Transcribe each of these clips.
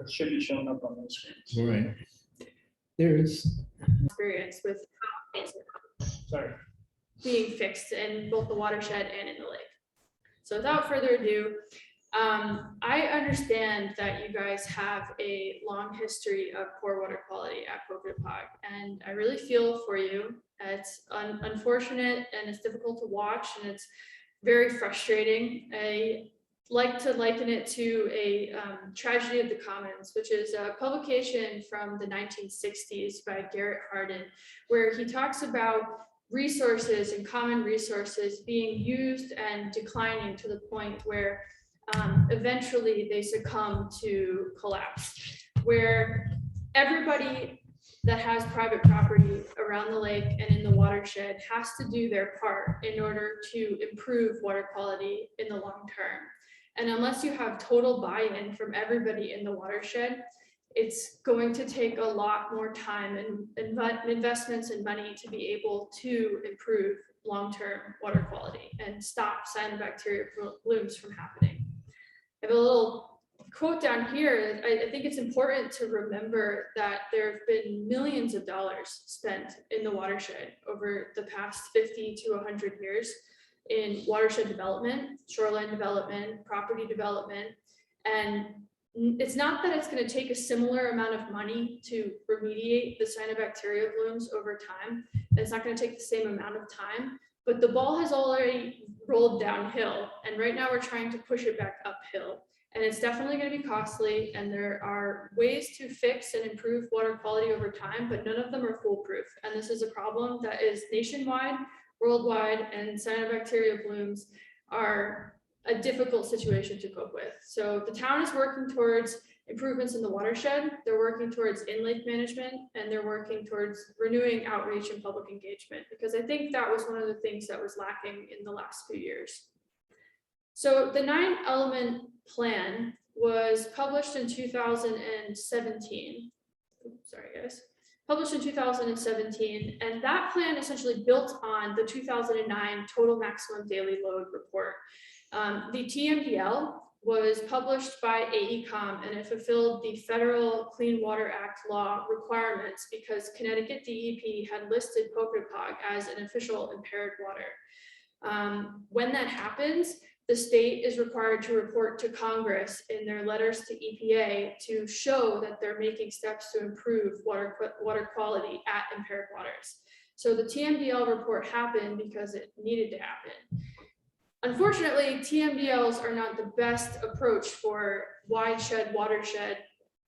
It should be showing up on the screen. Right. There's experience with how things are Sorry. being fixed in both the watershed and in the lake. So without further ado, I understand that you guys have a long history of poor water quality at Pokepog, and I really feel for you. It's unfortunate and it's difficult to watch, and it's very frustrating. I like to liken it to a tragedy of the commons, which is a publication from the 1960s by Garrett Hardin, where he talks about resources and common resources being used and declining to the point where eventually they succumb to collapse, where everybody that has private property around the lake and in the watershed has to do their part in order to improve water quality in the long term. And unless you have total buy-in from everybody in the watershed, it's going to take a lot more time and investments and money to be able to improve long-term water quality and stop cyanobacteria blooms from happening. I have a little quote down here. I think it's important to remember that there have been millions of dollars spent in the watershed over the past 50 to 100 years in watershed development, shoreline development, property development, and it's not that it's going to take a similar amount of money to remediate the cyanobacteria blooms over time. It's not going to take the same amount of time, but the ball has already rolled downhill, and right now we're trying to push it back uphill. And it's definitely going to be costly, and there are ways to fix and improve water quality over time, but none of them are foolproof. And this is a problem that is nationwide, worldwide, and cyanobacteria blooms are a difficult situation to cope with. So the town is working towards improvements in the watershed, they're working towards in-lake management, and they're working towards renewing outreach and public engagement, because I think that was one of the things that was lacking in the last few years. So the 9-element plan was published in 2017. Sorry, guys. Published in 2017, and that plan essentially built on the 2009 Total Maximum Daily Load report. The TMDL was published by AECOM, and it fulfilled the Federal Clean Water Act law requirements because Connecticut DEP had listed Pokepog as an official impaired water. When that happens, the state is required to report to Congress in their letters to EPA to show that they're making steps to improve water quality at impaired waters. So the TMDL report happened because it needed to happen. Unfortunately, TMDLs are not the best approach for watershed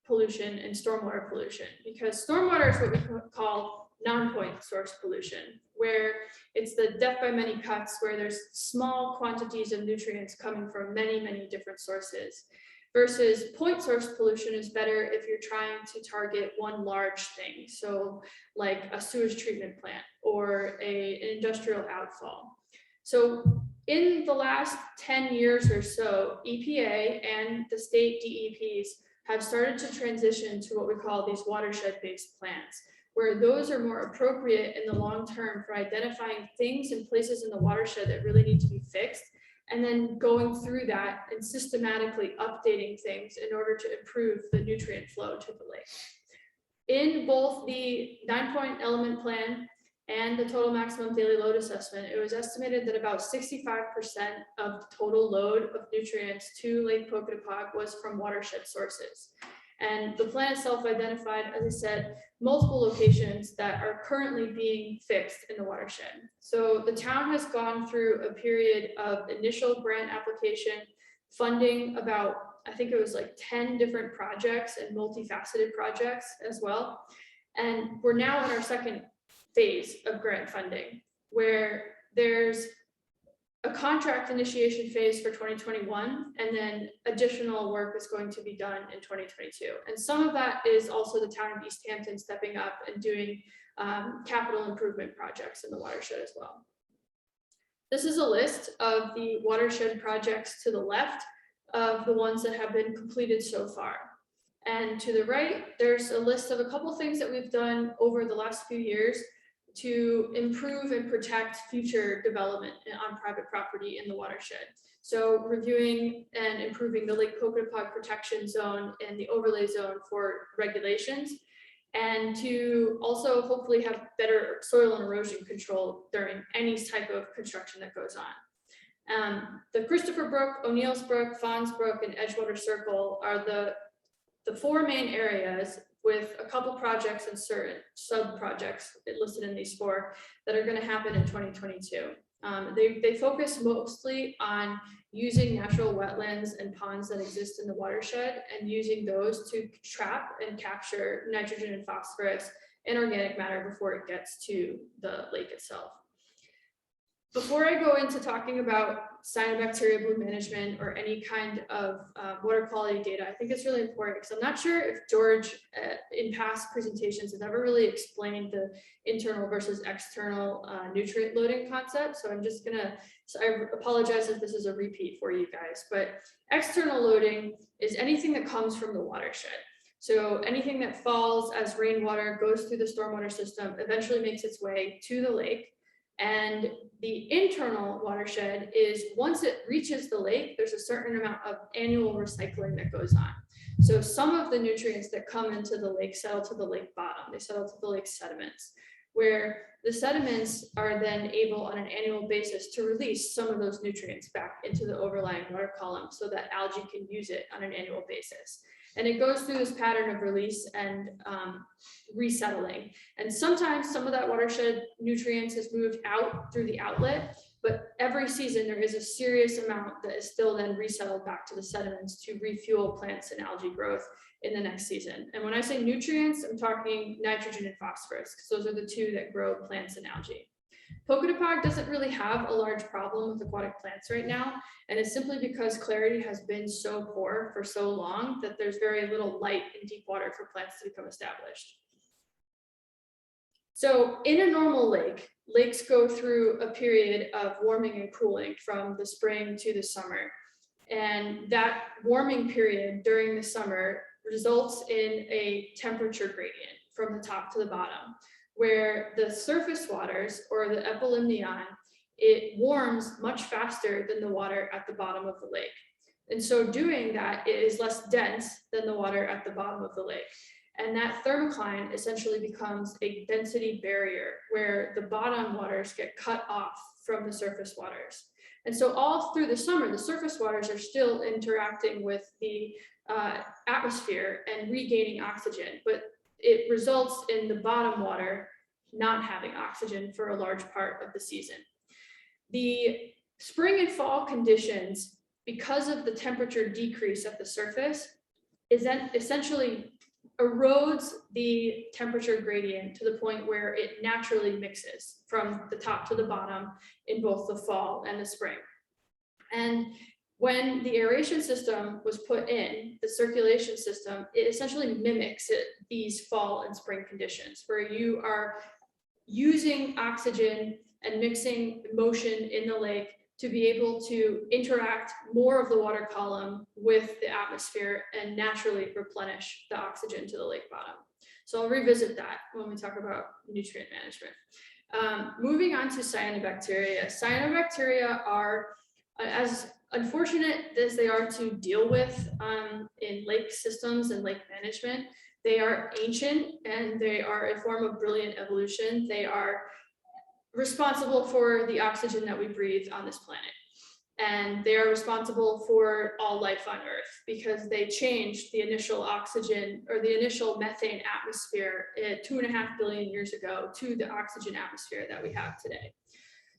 pollution and stormwater pollution, because stormwater is what we call non-point source pollution, where it's the death by many cuts, where there's small quantities of nutrients coming from many, many different sources, versus point source pollution is better if you're trying to target one large thing. So like a sewage treatment plant or an industrial outfall. So in the last 10 years or so, EPA and the state DEPs have started to transition to what we call these watershed-based plans, where those are more appropriate in the long term for identifying things and places in the watershed that really need to be fixed, and then going through that and systematically updating things in order to improve the nutrient flow to the lake. In both the 9-point element plan and the total maximum daily load assessment, it was estimated that about 65% of the total load of nutrients to Lake Pokepog was from watershed sources. And the plan itself identified, as I said, multiple locations that are currently being fixed in the watershed. So the town has gone through a period of initial grant application, funding about, I think it was like 10 different projects and multifaceted projects as well. And we're now in our second phase of grant funding, where there's a contract initiation phase for 2021, and then additional work is going to be done in 2022. And some of that is also the town of East Hampton stepping up and doing capital improvement projects in the watershed as well. This is a list of the watershed projects to the left of the ones that have been completed so far. And to the right, there's a list of a couple things that we've done over the last few years. to improve and protect future development on private property in the watershed. So reviewing and improving the Lake Pocatapog Protection Zone and the overlay zone for regulations, and to also hopefully have better soil and erosion control during any type of construction that goes on. The Christopher Brook, O'Neill's Brook, Fawn's Brook, and Edgewater Circle are the four main areas, with a couple projects and certain sub-projects listed in these four that are going to happen in 2022. They focus mostly on using natural wetlands and ponds that exist in the watershed and using those to trap and capture nitrogen and phosphorus and organic matter before it gets to the lake itself. Before I go into talking about cyanobacteria bloom management or any kind of water quality data, I think it's really important because I'm not sure if George in past presentations has ever really explained the internal versus external nutrient loading concept. So I'm just gonna, I apologize if this is a repeat for you guys, but external loading is anything that comes from the watershed. So anything that falls as rainwater, goes through the stormwater system, eventually makes its way to the lake. And the internal watershed is, once it reaches the lake, there's a certain amount of annual recycling that goes on. So some of the nutrients that come into the lake settle to the lake bottom, they settle to the lake sediments, where the sediments are then able on an annual basis to release some of those nutrients back into the overlying water column so that algae can use it on an annual basis. And it goes through this pattern of release and resettling. And sometimes some of that watershed nutrients is moved out through the outlet, but every season there is a serious amount that is still then resettled back to the sediments to refuel plants and algae growth in the next season. And when I say nutrients, I'm talking nitrogen and phosphorus, because those are the two that grow plants and algae. Pocatapog doesn't really have a large problem with aquatic plants right now, and it's simply because clarity has been so poor for so long that there's very little light in deep water for plants to become established. So in a normal lake, lakes go through a period of warming and cooling from the spring to the summer. And that warming period during the summer results in a temperature gradient from the top to the bottom, where the surface waters, or the epilimnion, it warms much faster than the water at the bottom of the lake. And so doing that, it is less dense than the water at the bottom of the lake. And that thermocline essentially becomes a density barrier where the bottom waters get cut off from the surface waters. And so all through the summer, the surface waters are still interacting with the atmosphere and regaining oxygen, but it results in the bottom water not having oxygen for a large part of the season. The spring and fall conditions, because of the temperature decrease at the surface, is then essentially erodes the temperature gradient to the point where it naturally mixes from the top to the bottom in both the fall and the spring. And when the aeration system was put in, the circulation system, it essentially mimics these fall and spring conditions, where you are using oxygen and mixing motion in the lake to be able to interact more of the water column with the atmosphere and naturally replenish the oxygen to the lake bottom. So I'll revisit that when we talk about nutrient management. Moving on to cyanobacteria. Cyanobacteria are, as unfortunate as they are to deal with in lake systems and lake management, they are ancient and they are a form of brilliant evolution. They are responsible for the oxygen that we breathe on this planet. And they are responsible for all life on Earth because they changed the initial oxygen or the initial methane atmosphere 2.5 billion years ago to the oxygen atmosphere that we have today.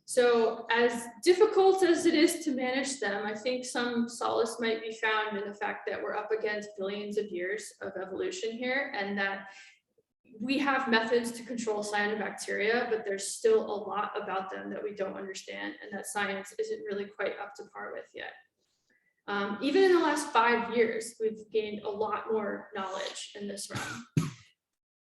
So as difficult as it is to manage them, I think some solace might be found in the fact that we're up against billions of years of evolution here, and that we have methods to control cyanobacteria, but there's still a lot about them that we don't understand and that science isn't really quite up to par with yet. Even in the last 5 years, we've gained a lot more knowledge in this realm.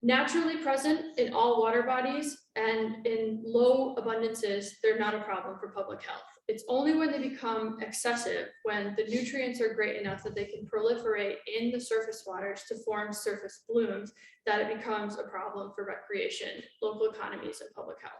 Naturally present in all water bodies and in low abundances, they're not a problem for public health. It's only when they become excessive, when the nutrients are great enough that they can proliferate in the surface waters to form surface blooms, that it becomes a problem for recreation, local economies, and public health.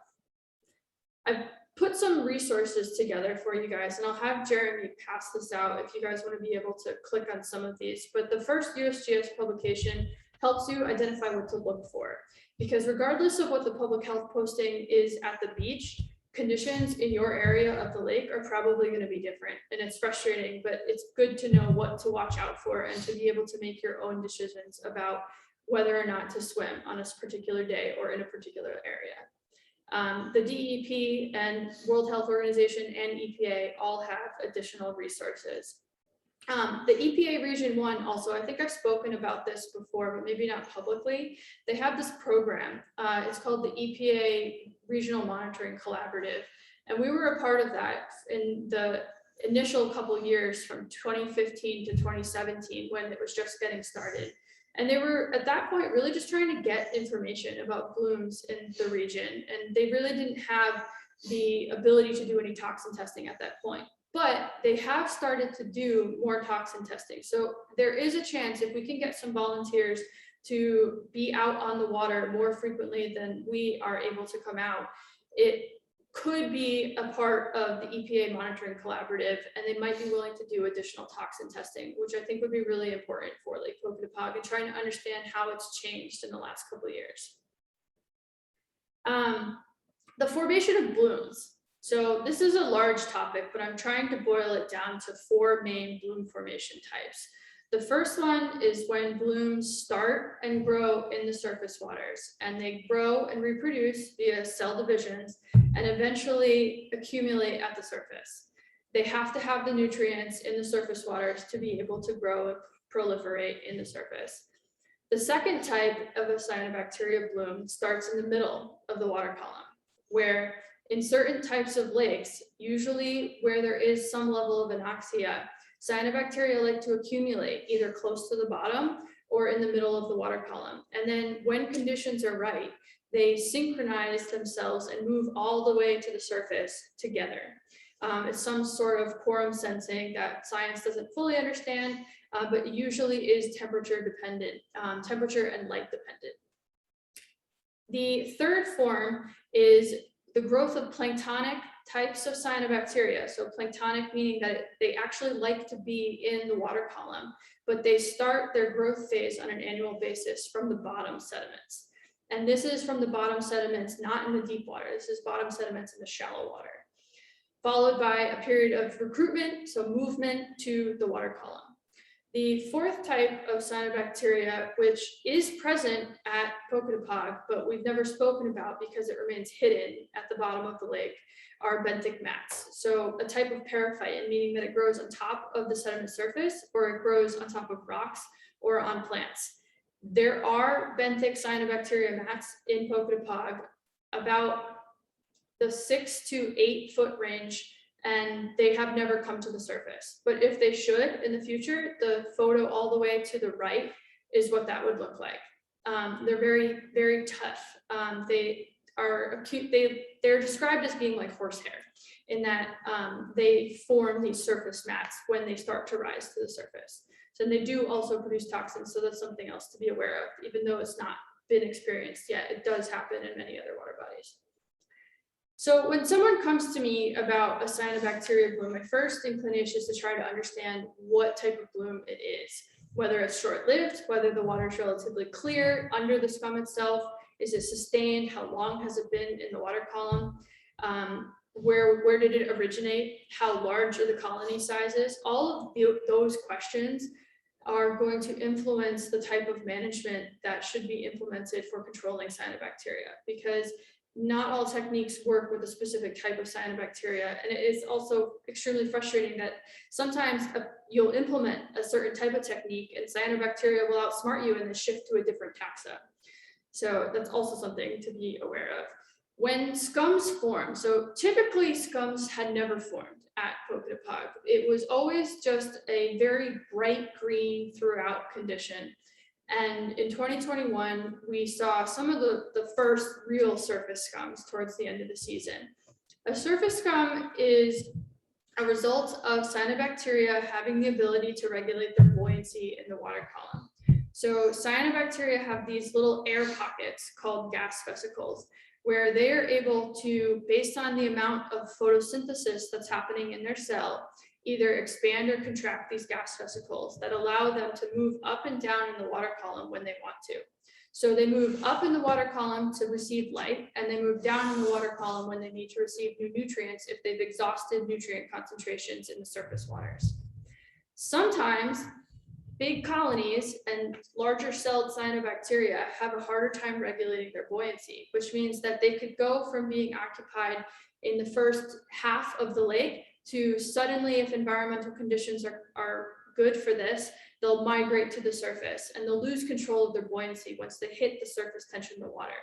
I've put some resources together for you guys, and I'll have Jeremy pass this out if you guys want to be able to click on some of these. But the first USGS publication helps you identify what to look for, because regardless of what the public health posting is at the beach, conditions in your area of the lake are probably going to be different, and it's frustrating, but it's good to know what to watch out for and to be able to make your own decisions about whether or not to swim on a particular day or in a particular area. The DEP and World Health Organization and EPA all have additional resources. The EPA Region 1 also, I think I've spoken about this before, but maybe not publicly. They have this program. It's called the EPA Regional Monitoring Collaborative. And we were a part of that in the initial couple years from 2015 to 2017 when it was just getting started. And they were at that point really just trying to get information about blooms in the region. And they really didn't have the ability to do any toxin testing at that point. But they have started to do more toxin testing. So there is a chance, if we can get some volunteers to be out on the water more frequently than we are able to come out, it could be a part of the EPA monitoring collaborative, and they might be willing to do additional toxin testing, which I think would be really important for Lake Pocatapog and trying to understand how it's changed in the last couple of years. The formation of blooms. So this is a large topic, but I'm trying to boil it down to 4 main bloom formation types. The first one is when blooms start and grow in the surface waters, and they grow and reproduce via cell divisions and eventually accumulate at the surface. They have to have the nutrients in the surface waters to be able to grow and proliferate in the surface. The second type of a cyanobacteria bloom starts in the middle of the water column, where in certain types of lakes, usually where there is some level of anoxia, cyanobacteria like to accumulate either close to the bottom or in the middle of the water column. And then when conditions are right, they synchronize themselves and move all the way to the surface together. It's some sort of quorum sensing that science doesn't fully understand, but usually is temperature dependent, temperature and light dependent. The third form is the growth of planktonic types of cyanobacteria. So planktonic meaning that they actually like to be in the water column, but they start their growth phase on an annual basis from the bottom sediments. And this is from the bottom sediments, not in the deep water. This is bottom sediments in the shallow water, followed by a period of recruitment, so movement to the water column. The fourth type of cyanobacteria, which is present at Pocatapog, but we've never spoken about because it remains hidden at the bottom of the lake, are benthic mats. So a type of periphyton, meaning that it grows on top of the sediment surface, or it grows on top of rocks or on plants. There are benthic cyanobacteria mats in Pocatapog about the 6 to 8 foot range, and they have never come to the surface. But if they should in the future, the photo all the way to the right is what that would look like. They're very, very tough. They are acute. They're described as being like horsehair in that they form these surface mats when they start to rise to the surface. So they do also produce toxins. So that's something else to be aware of, even though it's not been experienced yet. It does happen in many other water bodies. So when someone comes to me about a cyanobacteria bloom, my first inclination is to try to understand what type of bloom it is, whether it's short-lived, whether the water is relatively clear under the scum itself, is it sustained, how long has it been in the water column, where did it originate, how large are the colony sizes. All of those questions are going to influence the type of management that should be implemented for controlling cyanobacteria, because not all techniques work with a specific type of cyanobacteria. And it is also extremely frustrating that sometimes you'll implement a certain type of technique and cyanobacteria will outsmart you and then shift to a different taxa. So that's also something to be aware of. When scums form, so typically scums had never formed at Pocatapog. It was always just a very bright green throughout condition. And in 2021, we saw some of the first real surface scums towards the end of the season. A surface scum is a result of cyanobacteria having the ability to regulate their buoyancy in the water column. So cyanobacteria have these little air pockets called gas vesicles, where they are able to, based on the amount of photosynthesis that's happening in their cell, either expand or contract these gas vesicles that allow them to move up and down in the water column when they want to. So they move up in the water column to receive light, and they move down in the water column when they need to receive new nutrients if they've exhausted nutrient concentrations in the surface waters. Sometimes big colonies and larger celled cyanobacteria have a harder time regulating their buoyancy, which means that they could go from being occupied in the first half of the lake to suddenly, if environmental conditions are good for this, they'll migrate to the surface and they'll lose control of their buoyancy once they hit the surface tension of the water.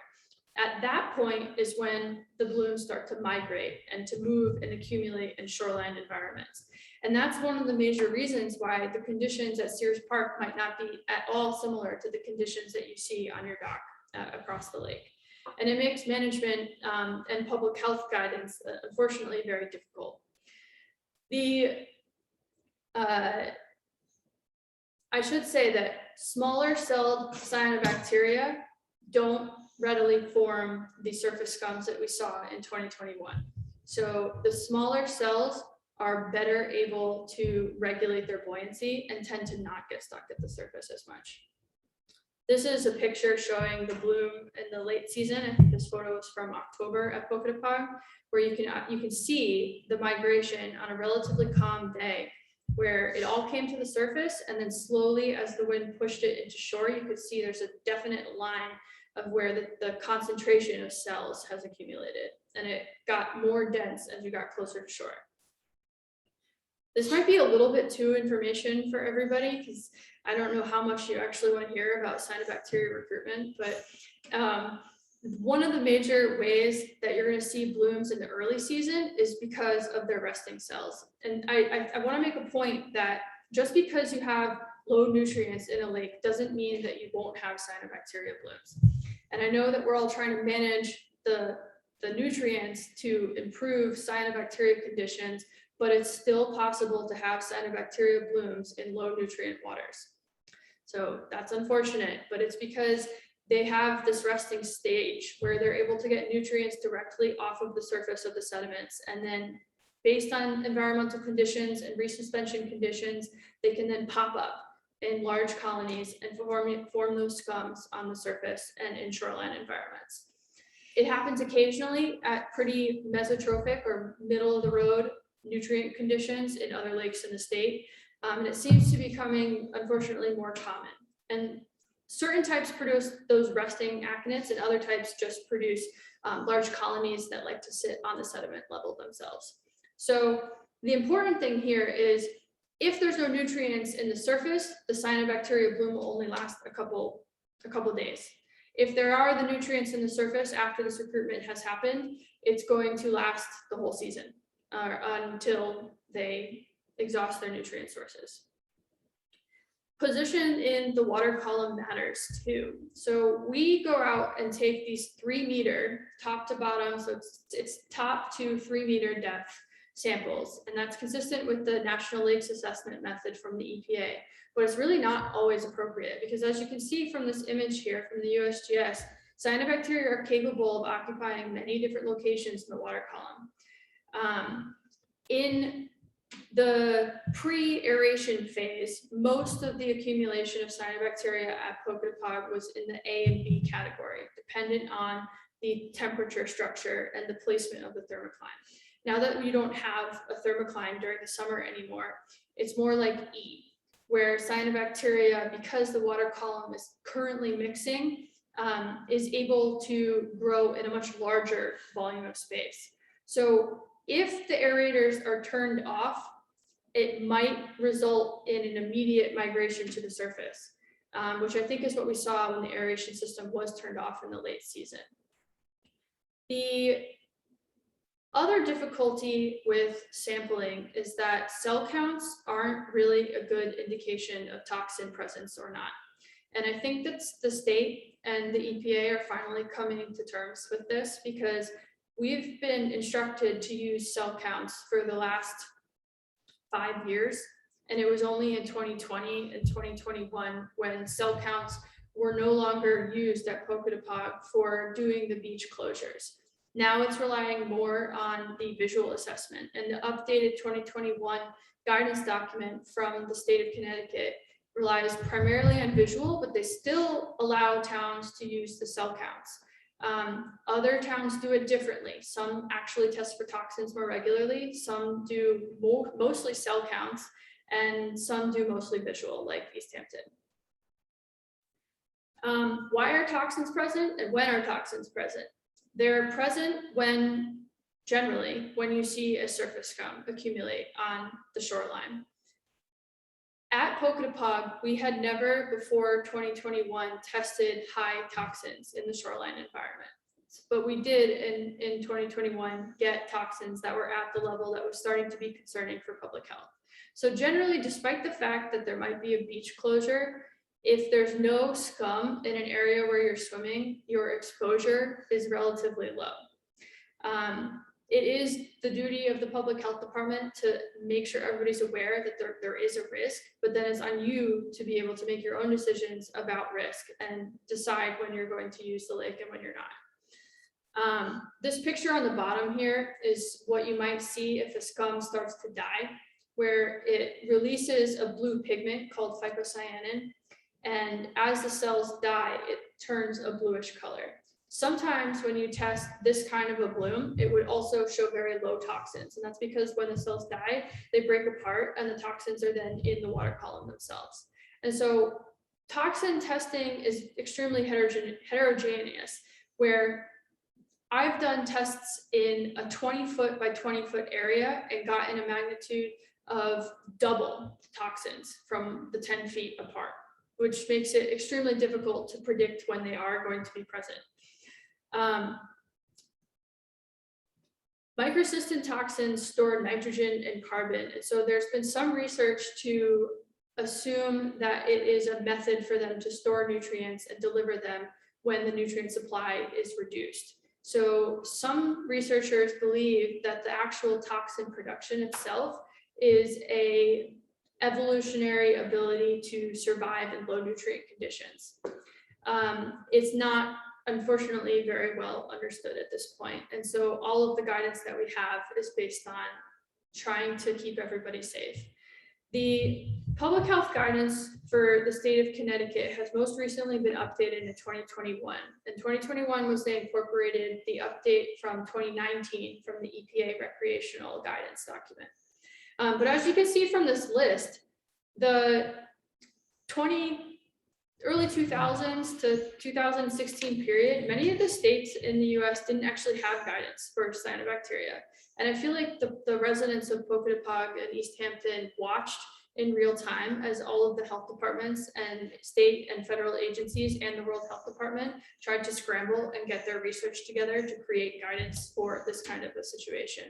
At that point is when the blooms start to migrate and to move and accumulate in shoreline environments. And that's one of the major reasons why the conditions at Sears Park might not be at all similar to the conditions that you see on your dock across the lake. And it makes management and public health guidance, unfortunately, very difficult. I should say that smaller celled cyanobacteria don't readily form the surface scums that we saw in 2021. So the smaller cells are better able to regulate their buoyancy and tend to not get stuck at the surface as much. This is a picture showing the bloom in the late season. I think this photo is from October at Poketapog, where you can see the migration on a relatively calm day, where it all came to the surface, and then slowly as the wind pushed it into shore, you could see there's a definite line of where the concentration of cells has accumulated, and it got more dense as you got closer to shore. This might be a little bit too information for everybody, because I don't know how much you actually want to hear about cyanobacteria recruitment, but one of the major ways that you're going to see blooms in the early season is because of their resting cells. And I want to make a point that just because you have low nutrients in a lake doesn't mean that you won't have cyanobacteria blooms. And I know that we're all trying to manage the nutrients to improve cyanobacteria conditions, but it's still possible to have cyanobacteria blooms in low nutrient waters. So that's unfortunate, but it's because they have this resting stage where they're able to get nutrients directly off of the surface of the sediments. And then based on environmental conditions and resuspension conditions, they can then pop up in large colonies and form those scums on the surface and in shoreline environments. It happens occasionally at pretty mesotrophic or middle of the road nutrient conditions in other lakes in the state. And it seems to be becoming, unfortunately, more common. And certain types produce those resting actinids, and other types just produce large colonies that like to sit on the sediment level themselves. So the important thing here is if there's no nutrients in the surface, the cyanobacteria bloom will only last a couple days. If there are the nutrients in the surface after this recruitment has happened, it's going to last the whole season until they exhaust their nutrient sources. Position in the water column matters too. So we go out and take these 3 meter top to bottom, so it's top to 3 meter depth samples, and that's consistent with the National Lakes Assessment Method from the EPA, but it's really not always appropriate because, as you can see from this image here from the USGS, cyanobacteria are capable of occupying many different locations in the water column. In the pre-aeration phase, most of the accumulation of cyanobacteria at Poketapog was in the A and B category, dependent on the temperature structure and the placement of the thermocline. Now that we don't have a thermocline during the summer anymore, it's more like E, where cyanobacteria, because the water column is currently mixing, is able to grow in a much larger volume of space. So if the aerators are turned off, it might result in an immediate migration to the surface, which I think is what we saw when the aeration system was turned off in the late season. The other difficulty with sampling is that cell counts aren't really a good indication of toxin presence or not. And I think that the state and the EPA are finally coming to terms with this, because we've been instructed to use cell counts for the last 5 years. And it was only in 2020 and 2021 when cell counts were no longer used at Pocatapog for doing the beach closures. Now it's relying more on the visual assessment, and the updated 2021 guidance document from the state of Connecticut relies primarily on visual, but they still allow towns to use the cell counts. Other towns do it differently. Some actually test for toxins more regularly. Some do mostly cell counts, and some do mostly visual, like East Hampton. Why are toxins present and when are toxins present? They're present generally when you see a surface scum accumulate on the shoreline. At Pocatapog, we had never before 2021 tested high toxins in the shoreline environment. But we did in 2021 get toxins that were at the level that was starting to be concerning for public health. So generally, despite the fact that there might be a beach closure, if there's no scum in an area where you're swimming, your exposure is relatively low. It is the duty of the public health department to make sure everybody's aware that there is a risk, but then it's on you to be able to make your own decisions about risk and decide when you're going to use the lake and when you're not. This picture on the bottom here is what you might see if a scum starts to die, where it releases a blue pigment called phycocyanin. And as the cells die, it turns a bluish color. Sometimes when you test this kind of a bloom, it would also show very low toxins. And that's because when the cells die, they break apart and the toxins are then in the water column themselves. And so toxin testing is extremely heterogeneous, where I've done tests in a 20-foot by 20-foot area and gotten a magnitude of double toxins from the 10 feet apart, which makes it extremely difficult to predict when they are going to be present. Microcystin toxins store nitrogen and carbon. And so there's been some research to assume that it is a method for them to store nutrients and deliver them when the nutrient supply is reduced. So some researchers believe that the actual toxin production itself is a evolutionary ability to survive in low nutrient conditions. It's not, unfortunately, very well understood at this point. And so all of the guidance that we have is based on trying to keep everybody safe. The public health guidance for the state of Connecticut has most recently been updated in 2021. And 2021 was they incorporated the update from 2019 from the EPA recreational guidance document. But as you can see from this list, the early 2000s to 2016 period, many of the states in the US didn't actually have guidance for cyanobacteria. And I feel like the residents of Pocatapog and East Hampton watched in real time as all of the health departments and state and federal agencies and the World Health Department tried to scramble and get their research together to create guidance for this kind of a situation.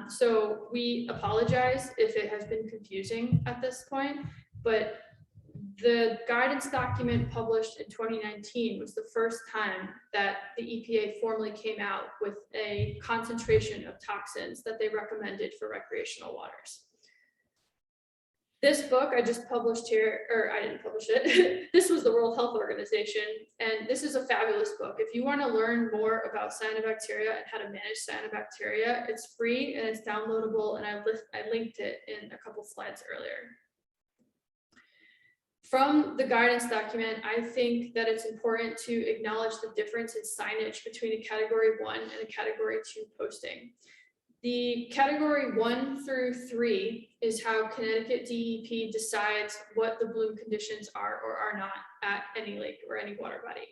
So we apologize if it has been confusing at this point, but the guidance document published in 2019 was the first time that the EPA formally came out with a concentration of toxins that they recommended for recreational waters. This book I just published here, or I didn't publish it. This was the World Health Organization, and this is a fabulous book. If you want to learn more about cyanobacteria and how to manage cyanobacteria, it's free and it's downloadable, and I linked it in a couple slides earlier. From the guidance document, I think that it's important to acknowledge the difference in signage between a category 1 and a category 2 posting. The category 1 through 3 is how Connecticut DEP decides what the bloom conditions are or are not at any lake or any water body.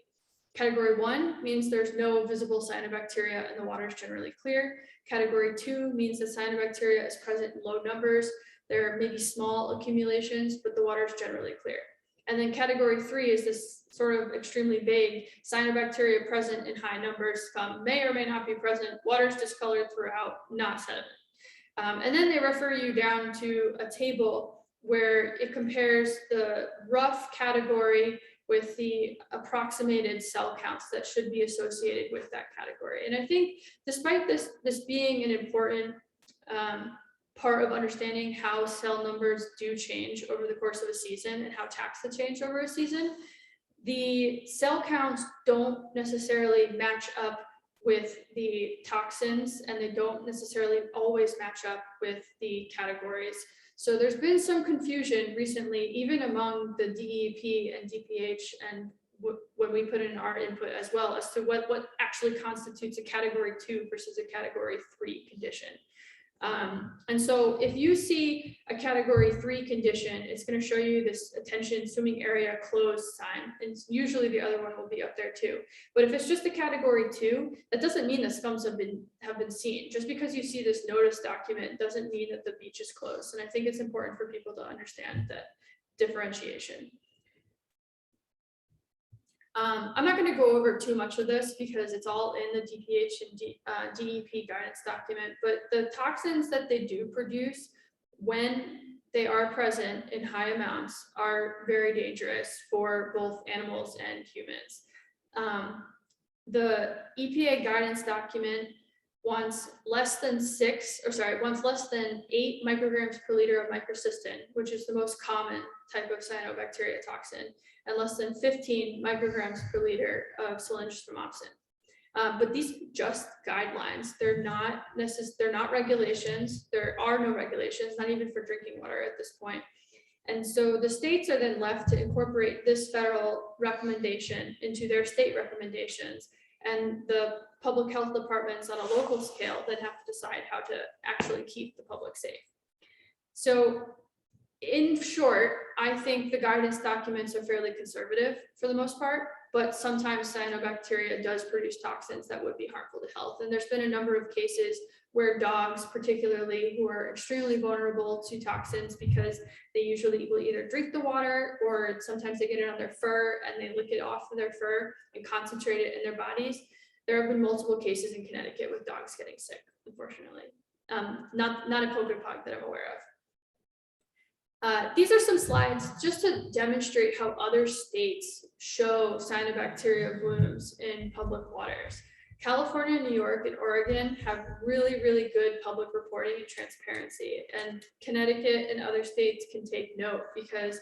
Category 1 means there's no visible cyanobacteria and the water is generally clear. Category 2 means that cyanobacteria is present in low numbers. There may be small accumulations, but the water is generally clear. And then category 3 is this sort of extremely vague: cyanobacteria present in high numbers, scum may or may not be present, water's discolored throughout, not sediment. And then they refer you down to a table where it compares the rough category with the approximated cell counts that should be associated with that category. And I think despite this being an important part of understanding how cell numbers do change over the course of a season and how taxa change over a season. The cell counts don't necessarily match up with the toxins, and they don't necessarily always match up with the categories. So there's been some confusion recently, even among the DEP and DPH, and when we put in our input as well, as to what actually constitutes a category 2 versus a category 3 condition. And so if you see a category 3 condition, it's going to show you this attention swimming area closed sign, and usually the other one will be up there too. But if it's just a category 2, that doesn't mean that scums have been seen. Just because you see this notice document doesn't mean that the beach is closed. And I think it's important for people to understand that differentiation. I'm not going to go over too much of this because it's all in the DPH and DEP guidance document, but the toxins that they do produce when they are present in high amounts are very dangerous for both animals and humans. The EPA guidance document wants less than 8 micrograms per liter of microcystin, which is the most common type of cyanobacteria toxin, and less than 15 micrograms per liter of cylindrospermopsin. But these are just guidelines. They're not regulations. There are no regulations, not even for drinking water at this point. And so the states are then left to incorporate this federal recommendation into their state recommendations. And the public health departments on a local scale then have to decide how to actually keep the public safe. So in short, I think the guidance documents are fairly conservative for the most part, but sometimes cyanobacteria does produce toxins that would be harmful to health. And there's been a number of cases where dogs, particularly, who are extremely vulnerable to toxins because they usually will either drink the water or sometimes they get it on their fur and they lick it off of their fur and concentrate it in their bodies. There have been multiple cases in Connecticut with dogs getting sick, unfortunately. Not a poker pug that I'm aware of. These are some slides just to demonstrate how other states show cyanobacteria blooms in public waters. California, New York, and Oregon have really, really good public reporting and transparency, and Connecticut and other states can take note because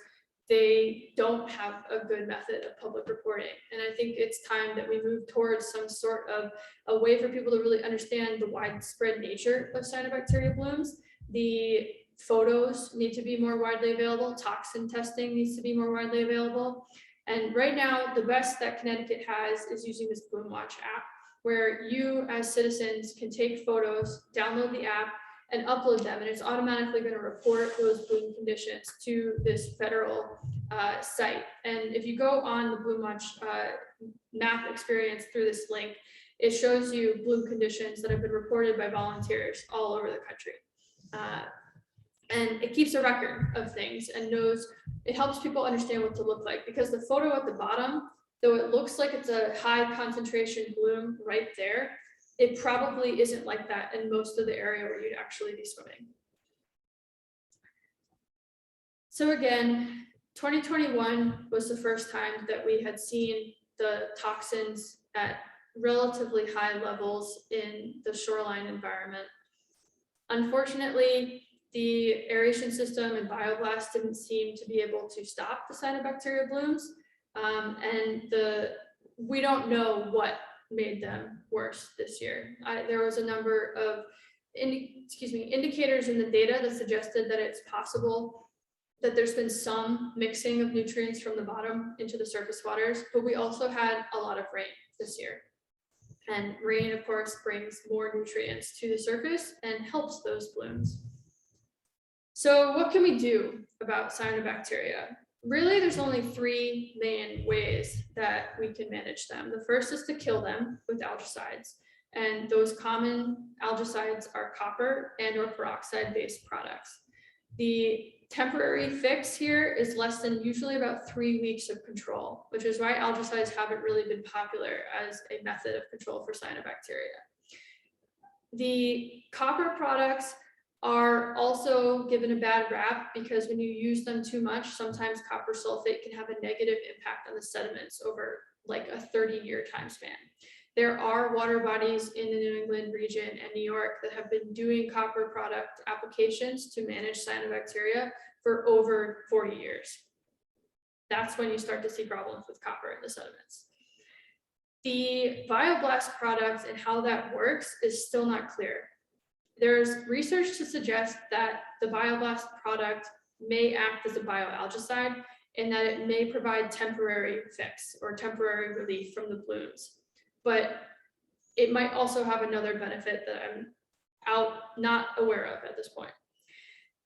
they don't have a good method of public reporting. And I think it's time that we move towards some sort of a way for people to really understand the widespread nature of cyanobacteria blooms. The photos need to be more widely available. Toxin testing needs to be more widely available. And right now, the best that Connecticut has is using this Bloom Watch app, where you as citizens can take photos, download the app, and upload them, and it's automatically going to report those bloom conditions to this federal site. And if you go on the Bloom Watch map experience through this link, it shows you bloom conditions that have been reported by volunteers all over the country. And it keeps a record of things and it helps people understand what to look like, because the photo at the bottom, though it looks like it's a high concentration bloom right there, it probably isn't like that in most of the area where you'd actually be swimming. So again, 2021 was the first time that we had seen the toxins at relatively high levels in the shoreline environment. Unfortunately, the aeration system and bioblast didn't seem to be able to stop the cyanobacteria blooms, and we don't know what made them worse this year. There was a number of indicators in the data that suggested that it's possible that there's been some mixing of nutrients from the bottom into the surface waters, but we also had a lot of rain this year. And rain, of course, brings more nutrients to the surface and helps those blooms. So what can we do about cyanobacteria? Really, there's only 3 main ways that we can manage them. The first is to kill them with algicides. And those common algicides are copper and or peroxide-based products. The temporary fix here is less than usually about 3 weeks of control, which is why algicides haven't really been popular as a method of control for cyanobacteria. The copper products are also given a bad rap because when you use them too much, sometimes copper sulfate can have a negative impact on the sediments over like a 30-year time span. There are water bodies in the New England region and New York that have been doing copper product applications to manage cyanobacteria for over 40 years. That's when you start to see problems with copper in the sediments. The bioblast product and how that works is still not clear. There's research to suggest that the bioblast product may act as a bioalgicide and that it may provide temporary fix or temporary relief from the blooms. But it might also have another benefit that I'm not aware of at this point.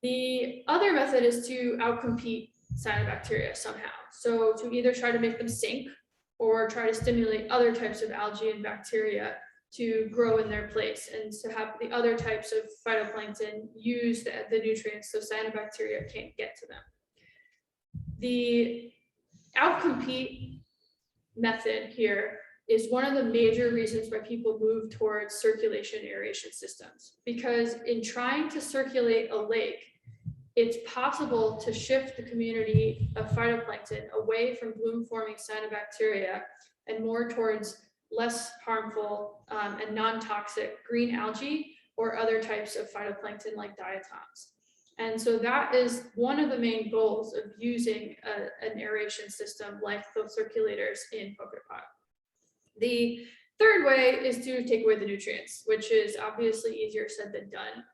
The other method is to outcompete cyanobacteria somehow. So to either try to make them sink or try to stimulate other types of algae and bacteria to grow in their place and to have the other types of phytoplankton use the nutrients so cyanobacteria can't get to them. The outcompete method here is one of the major reasons why people move towards circulation aeration systems, because in trying to circulate a lake, it's possible to shift the community of phytoplankton away from bloom-forming cyanobacteria and more towards less harmful and non-toxic green algae or other types of phytoplankton like diatoms. And so that is one of the main goals of using an aeration system like the circulators in Coconut Pod. The third way is to take away the nutrients, which is obviously easier said than done.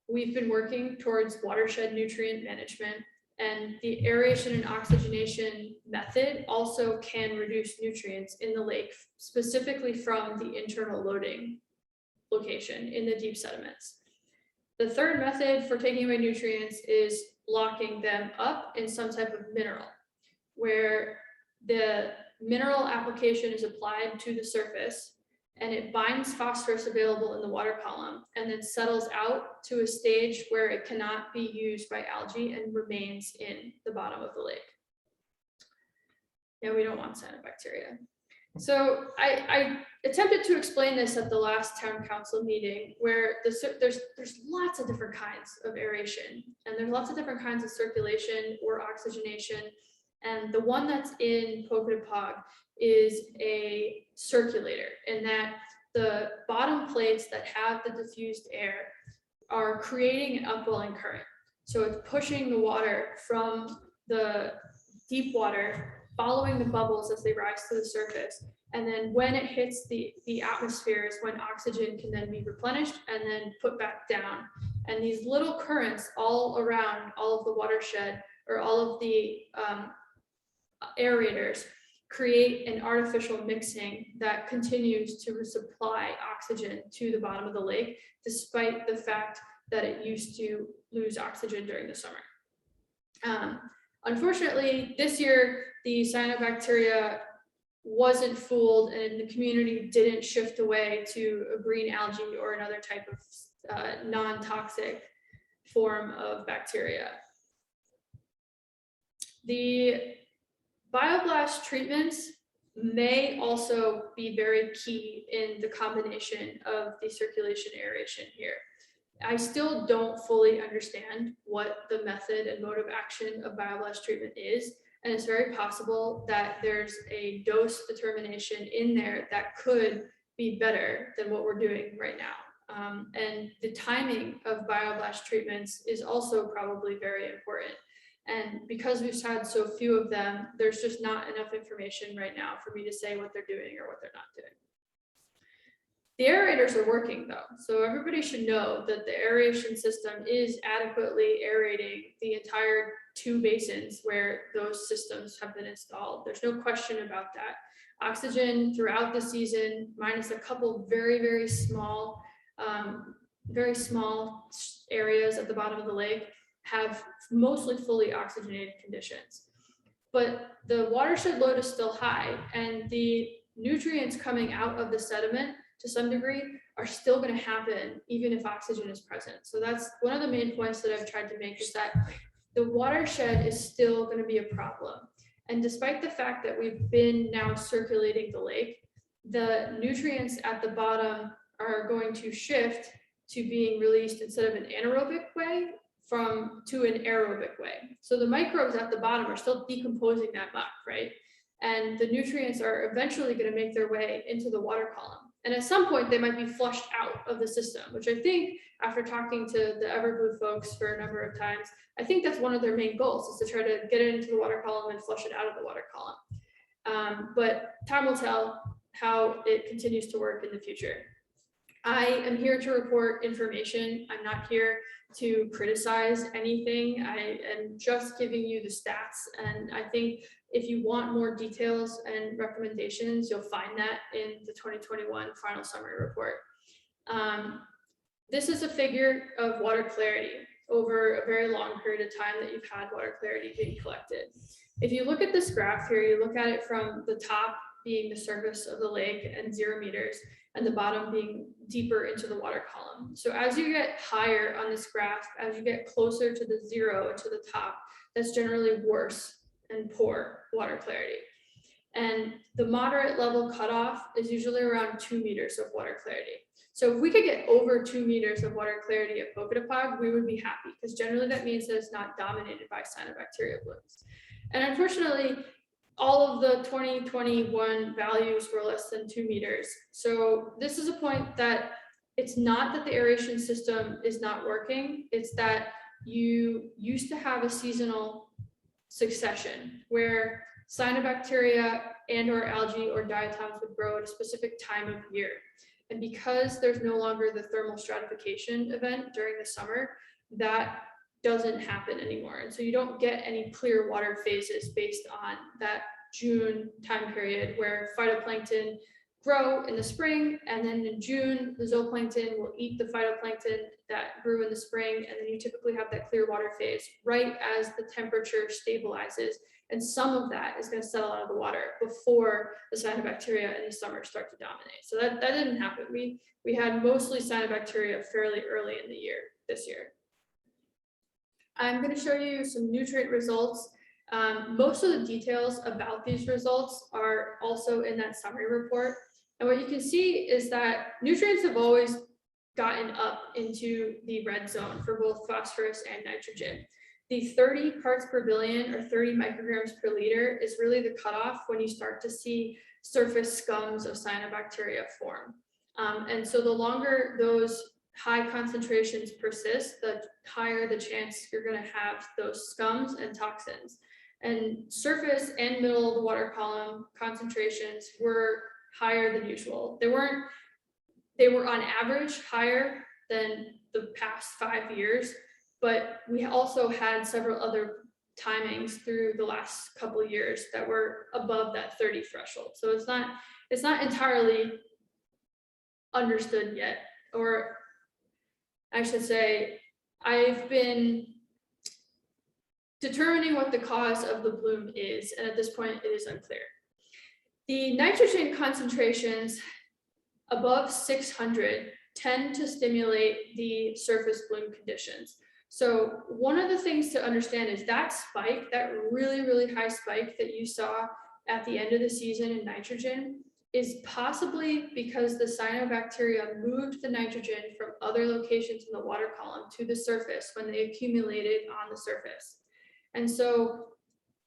We've been working towards watershed nutrient management, and the aeration and oxygenation method also can reduce nutrients in the lake, specifically from the internal loading location in the deep sediments. The third method for taking away nutrients is locking them up in some type of mineral, where the mineral application is applied to the surface and it binds phosphorus available in the water column and then settles out to a stage where it cannot be used by algae and remains in the bottom of the lake. Yeah, we don't want cyanobacteria. So I attempted to explain this at the last town council meeting, where there's lots of different kinds of aeration and there's lots of different kinds of circulation or oxygenation. And the one that's in Pocono is a circulator, in that the bottom plates that have the diffused air are creating an upwelling current. So it's pushing the water from the deep water, following the bubbles as they rise to the surface. And then when it hits the atmosphere is when oxygen can then be replenished and then put back down. And these little currents all around all of the watershed, or all of the aerators, create an artificial mixing that continues to supply oxygen to the bottom of the lake, despite the fact that it used to lose oxygen during the summer. Unfortunately, this year, the cyanobacteria wasn't fooled and the community didn't shift away to a green algae or another type of non-toxic form of bacteria. The bioblast treatments may also be very key in the combination of the circulation aeration here. I still don't fully understand what the method and mode of action of bioblast treatment is, and it's very possible that there's a dose determination in there that could be better than what we're doing right now. And the timing of bioblast treatments is also probably very important. And because we've had so few of them, there's just not enough information right now for me to say what they're doing or what they're not doing. The aerators are working though, so everybody should know that the aeration system is adequately aerating the entire 2 basins where those systems have been installed. There's no question about that. Oxygen throughout the season, minus a couple very small areas at the bottom of the lake, have mostly fully oxygenated conditions. But the watershed load is still high, and the nutrients coming out of the sediment to some degree are still going to happen even if oxygen is present. So that's one of the main points that I've tried to make, is that the watershed is still going to be a problem. And despite the fact that we've been now circulating the lake, the nutrients at the bottom are going to shift to being released instead of an anaerobic way to an aerobic way. So the microbes at the bottom are still decomposing that muck, right? and the nutrients are eventually going to make their way into the water column. And at some point, they might be flushed out of the system, which I think, after talking to the Everblue folks for a number of times, I think that's one of their main goals, is to try to get it into the water column and flush it out of the water column. But time will tell how it continues to work in the future. I am here to report information. I'm not here to criticize anything. I am just giving you the stats. And I think if you want more details and recommendations, you'll find that in the 2021 final summary report. This is a figure of water clarity over a very long period of time that you've had water clarity being collected. If you look at this graph here, you look at it from the top being the surface of the lake and 0 meters, and the bottom being deeper into the water column. So as you get higher on this graph, as you get closer to the 0 to the top, that's generally worse and poor water clarity. And the moderate level cutoff is usually around 2 meters of water clarity. So if we could get over 2 meters of water clarity at Poketopog, we would be happy, because generally that means that it's not dominated by cyanobacteria blooms. And unfortunately, all of the 2021 values were less than 2 meters. So this is a point that it's not that the aeration system is not working, it's that you used to have a seasonal succession where cyanobacteria and or algae or diatoms would grow at a specific time of year. And because there's no longer the thermal stratification event during the summer, that doesn't happen anymore. And so you don't get any clear water phases based on that June time period where phytoplankton grow in the spring, and then in June, the zooplankton will eat the phytoplankton that grew in the spring, and then you typically have that clear water phase right as the temperature stabilizes, and some of that is going to settle out of the water before the cyanobacteria in the summer start to dominate. So that didn't happen. We had mostly cyanobacteria fairly early in the year this year. I'm going to show you some nutrient results. Most of the details about these results are also in that summary report. And what you can see is that nutrients have always gotten up into the red zone for both phosphorus and nitrogen. The 30 parts per billion or 30 micrograms per liter is really the cutoff when you start to see surface scums of cyanobacteria form. And so the longer those high concentrations persist, the higher the chance you're going to have those scums and toxins. And surface and middle of the water column concentrations were higher than usual. They were on average higher than the past 5 years, but we also had several other timings through the last couple of years that were above that 30 threshold. So it's not entirely understood yet, or I should say, I've been determining what the cause of the bloom is, and at this point it is unclear. The nitrogen concentrations above 600 tend to stimulate the surface bloom conditions. So one of the things to understand is that spike, that really, really high spike that you saw at the end of the season in nitrogen, is possibly because the cyanobacteria moved the nitrogen from other locations in the water column to the surface when they accumulated on the surface. And so,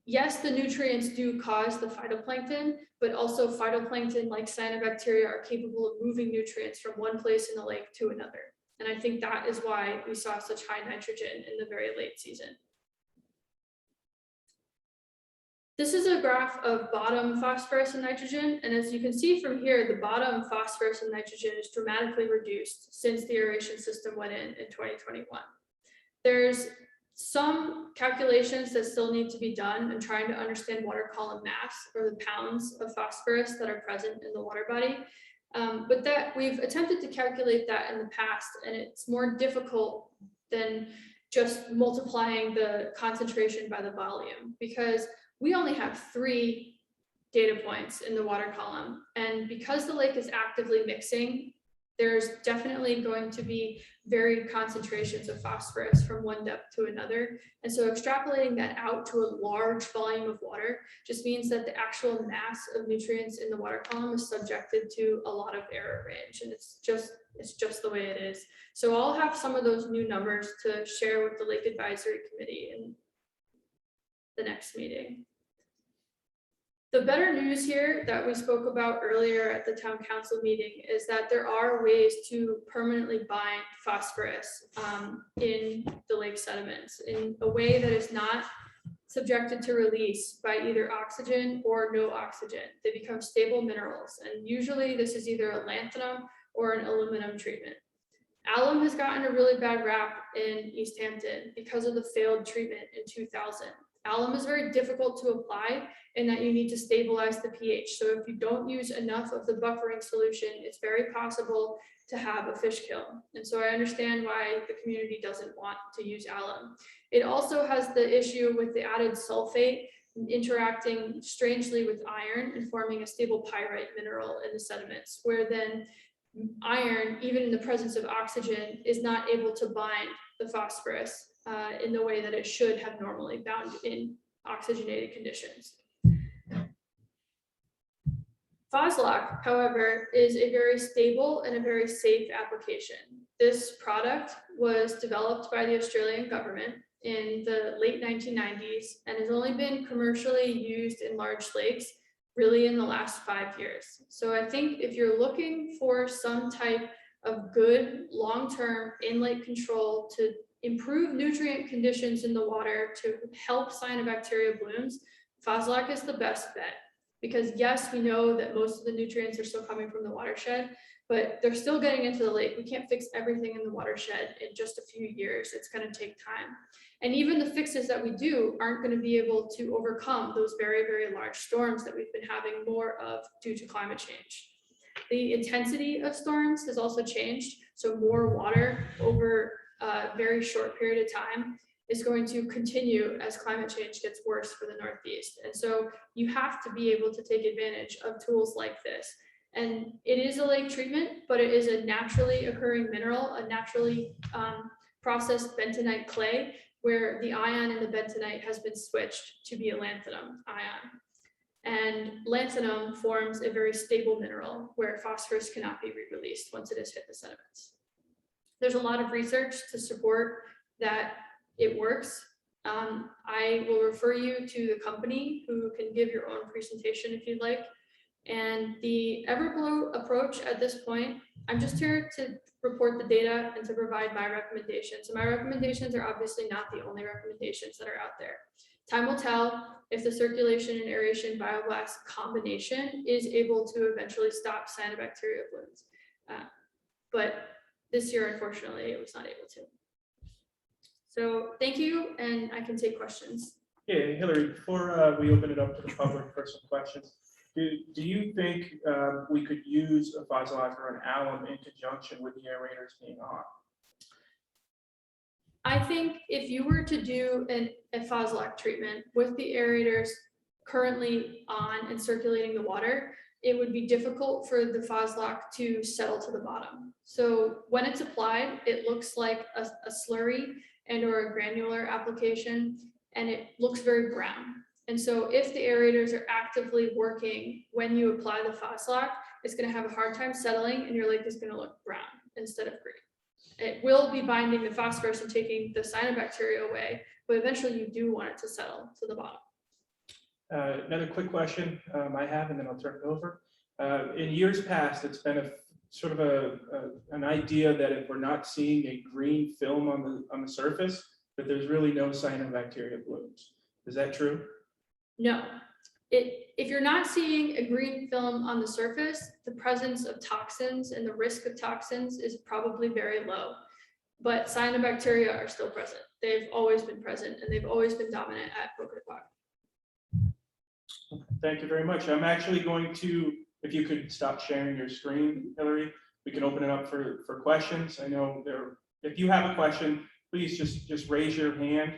yes, the nutrients do cause the phytoplankton, but also phytoplankton, like cyanobacteria, are capable of moving nutrients from one place in the lake to another. And I think that is why we saw such high nitrogen in the very late season. This is a graph of bottom phosphorus and nitrogen. And as you can see from here, the bottom phosphorus and nitrogen is dramatically reduced since the aeration system went in 2021. There's some calculations that still need to be done in trying to understand water column mass, or the pounds of phosphorus that are present in the water body. But that we've attempted to calculate that in the past, and it's more difficult than just multiplying the concentration by the volume, because we only have 3 data points in the water column. And because the lake is actively mixing, there's definitely going to be varied concentrations of phosphorus from one depth to another. And so extrapolating that out to a large volume of water just means that the actual mass of nutrients in the water column is subjected to a lot of error range. And it's just the way it is. So I'll have some of those new numbers to share with the Lake Advisory Committee in the next meeting. The better news here that we spoke about earlier at the town council meeting is that there are ways to permanently bind phosphorus in the lake sediments in a way that is not subjected to release by either oxygen or no oxygen. They become stable minerals, and usually this is either a lanthanum or an aluminum treatment. Alum has gotten a really bad rap in East Hampton because of the failed treatment in 2000. Alum is very difficult to apply in that you need to stabilize the pH. So if you don't use enough of the buffering solution, it's very possible to have a fish kill. And so I understand why the community doesn't want to use alum. It also has the issue with the added sulfate interacting strangely with iron and forming a stable pyrite mineral in the sediments, where then iron, even in the presence of oxygen, is not able to bind the phosphorus in the way that it should have normally bound in oxygenated conditions. Phoslock, however, is a very stable and a very safe application. This product was developed by the Australian government in the late 1990s and has only been commercially used in large lakes really in the last 5 years. So I think if you're looking for some type of good long-term in-lake control to improve nutrient conditions in the water to help cyanobacteria blooms, Phoslock is the best bet. Because yes, we know that most of the nutrients are still coming from the watershed, but they're still getting into the lake. We can't fix everything in the watershed in just a few years. It's going to take time. And even the fixes that we do aren't going to be able to overcome those very, very large storms that we've been having more of due to climate change. The intensity of storms has also changed. So more water over a very short period of time is going to continue as climate change gets worse for the Northeast. And so you have to be able to take advantage of tools like this. And it is a lake treatment, but it is a naturally occurring mineral, a naturally processed bentonite clay, where the ion in the bentonite has been switched to be a lanthanum ion. And lanthanum forms a very stable mineral where phosphorus cannot be re-released once it has hit the sediments. There's a lot of research to support that it works. I will refer you to the company who can give your own presentation if you'd like. And the Everblow approach at this point, I'm just here to report the data and to provide my recommendations. So my recommendations are obviously not the only recommendations that are out there. Time will tell if the circulation and aeration bioblast combination is able to eventually stop cyanobacteria blooms. But this year, unfortunately, it was not able to. So thank you, and I can take questions. Yeah, Hillary, before we open it up to the public for some questions, do you think we could use a Phoslock or an alum in conjunction with the aerators being on? I think if you were to do a Phoslock treatment with the aerators currently on and circulating the water, it would be difficult for the Phoslock to settle to the bottom. So when it's applied, it looks like a slurry and or a granular application, and it looks very brown. And so if the aerators are actively working when you apply the Phoslock, it's going to have a hard time settling and your lake is going to look brown instead of green. It will be binding the phosphorus and taking the cyanobacteria away, but eventually you do want it to settle to the bottom. Another quick question I have, and then I'll turn it over. In years past, it's been a sort of an idea that if we're not seeing a green film on the surface, that there's really no cyanobacteria blooms. Is that true? No. If you're not seeing a green film on the surface, the presence of toxins and the risk of toxins is probably very low. But cyanobacteria are still present. They've always been present, and they've always been dominant at Boca. Thank you very much. I'm actually going to, if you could stop sharing your screen, Hillary, we can open it up for questions. I know if you have a question, please just raise your hand.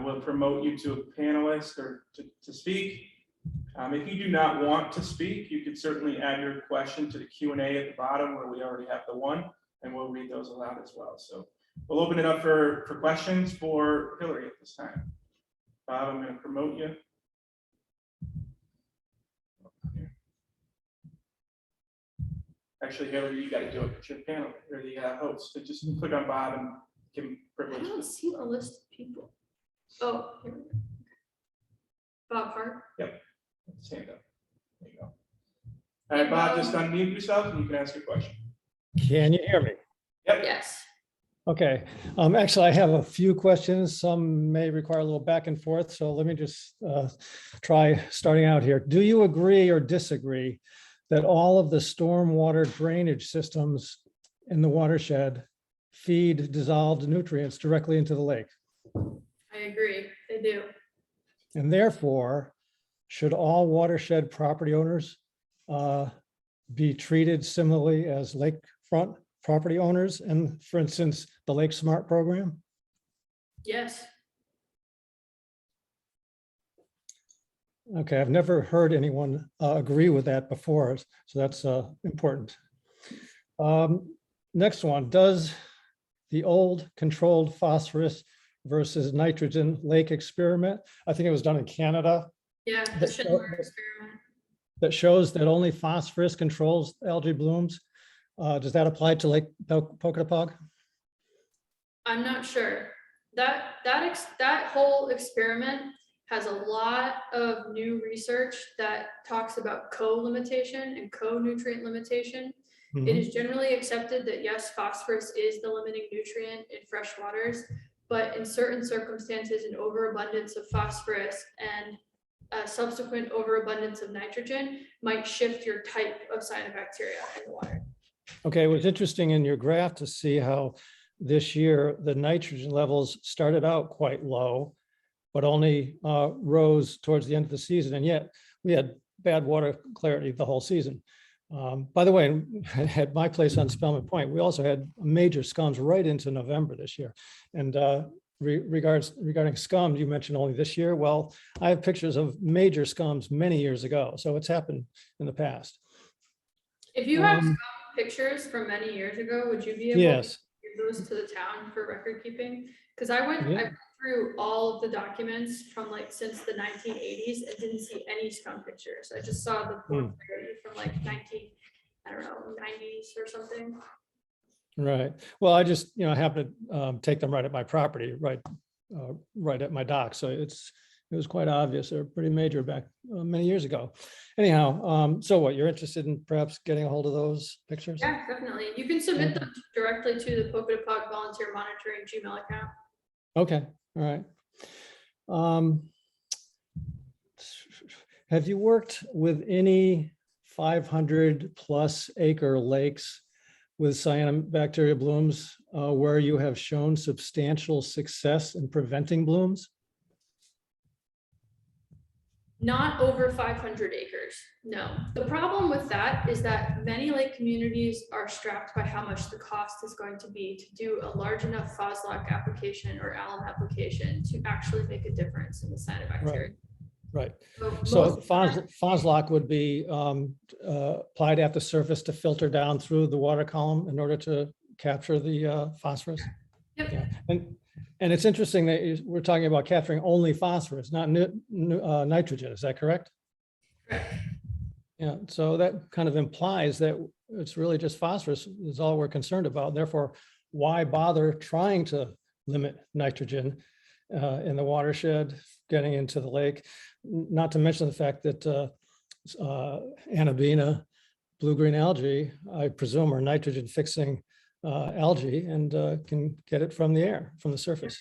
We'll promote you to a panelist or to speak. If you do not want to speak, you could certainly add your question to the Q&A at the bottom where we already have the one, and we'll read those aloud as well. So we'll open it up for questions for Hillary at this time. Bob, I'm going to promote you. Actually, Hillary, you got to do it. It's your panel. You're the host. So just click on Bob and give him privilege. I don't see the list of people. Oh, here we go. Bob Hart. Yep. Stand All right, Bob, just unmute yourself and you can ask your question. Can you hear me? Yep. Yes. Okay, actually, I have a few questions. Some may require a little back and forth, so let me just try starting out here. Do you agree or disagree that all of the stormwater drainage systems in the watershed feed dissolved nutrients directly into the lake? I agree, they do. And therefore, should all watershed property owners be treated similarly as lakefront property owners, and for instance, the Lake Smart program? Yes. Okay, I've never heard anyone agree with that before, so that's important. Next one, does the old controlled phosphorus versus nitrogen lake experiment, I think it was done in Canada, Yeah, the Schindler experiment. that shows that only phosphorus controls algae blooms? Does that apply to Lake Pocatapog? I'm not sure. That whole experiment has a lot of new research that talks about co-limitation and co-nutrient limitation. It is generally accepted that yes, phosphorus is the limiting nutrient in fresh waters, but in certain circumstances, an overabundance of phosphorus and a subsequent overabundance of nitrogen might shift your type of cyanobacteria in the water. Okay, it was interesting in your graph to see how this year the nitrogen levels started out quite low, but only rose towards the end of the season. And yet we had bad water clarity the whole season. By the way, at my place on Spellman Point, we also had major scums right into November this year. And regarding scums, you mentioned only this year. Well, I have pictures of major scums many years ago. So it's happened in the past. If you have scum pictures from many years ago, would you be able Yes. to give those to the town for record keeping? Because I went Yeah. through all of the documents from like since the 1980s and didn't see any scum pictures. I just saw the poor clarity from like 90s or something. Right. Well, I just, happen to take them right at my property, right at my dock. So it was quite obvious. They're pretty major back many years ago. Anyhow, so what, you're interested in perhaps getting a hold of those pictures? Yeah, definitely. You can submit them directly to the Pocatapog Volunteer Monitoring Gmail account. Okay, all right. Have you worked with any 500 plus acre lakes with cyanobacteria blooms where you have shown substantial success in preventing blooms? Not over 500 acres, no. The problem with that is that many lake communities are strapped by how much the cost is going to be to do a large enough FOSLOC application or alum application to actually make a difference in the cyanobacteria. Right. So So FOSLOC would be applied at the surface to filter down through the water column in order to capture the phosphorus. Yep. Yeah. And it's interesting that we're talking about capturing only phosphorus, not nitrogen. Is that correct? Correct. Yeah. So that kind of implies that it's really just phosphorus is all we're concerned about. Therefore, why bother trying to limit nitrogen in the watershed, getting into the lake? Not to mention the fact that Anabina, blue-green algae, I presume, are nitrogen fixing algae and can get it from the air, from the surface.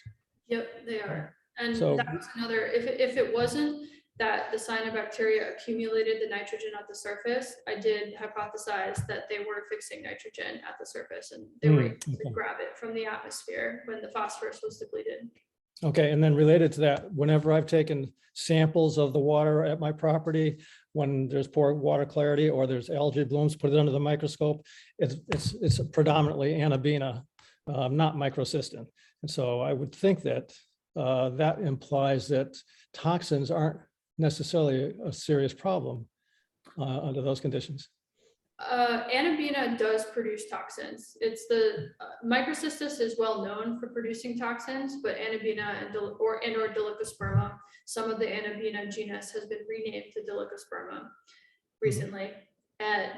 Yep, they are. And So- that was another, if it wasn't that the cyanobacteria accumulated the nitrogen at the surface, I did hypothesize that they were fixing nitrogen at the surface and they were able to grab it from the atmosphere when the phosphorus was depleted. Okay, and then related to that, whenever I've taken samples of the water at my property, when there's poor water clarity or there's algae blooms, put it under the microscope, it's predominantly Anabina, not microcystin. And so I would think that that implies that toxins aren't necessarily a serious problem under those conditions. Anabina does produce toxins. It's the microcystis is well known for producing toxins, but Anabina and or Dolichosperma, some of the Anabina genus has been renamed to Dolichosperma recently.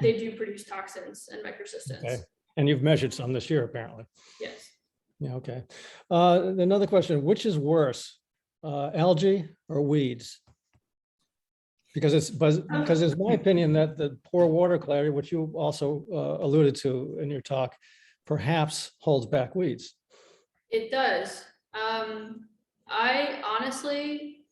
They do produce toxins and microcystins. Okay. And you've measured some this year, apparently. Yes. Yeah, okay. Another question, which is worse, algae or weeds? Because it's my opinion that the poor water clarity, which you also alluded to in your talk, perhaps holds back weeds. It does. I honestly,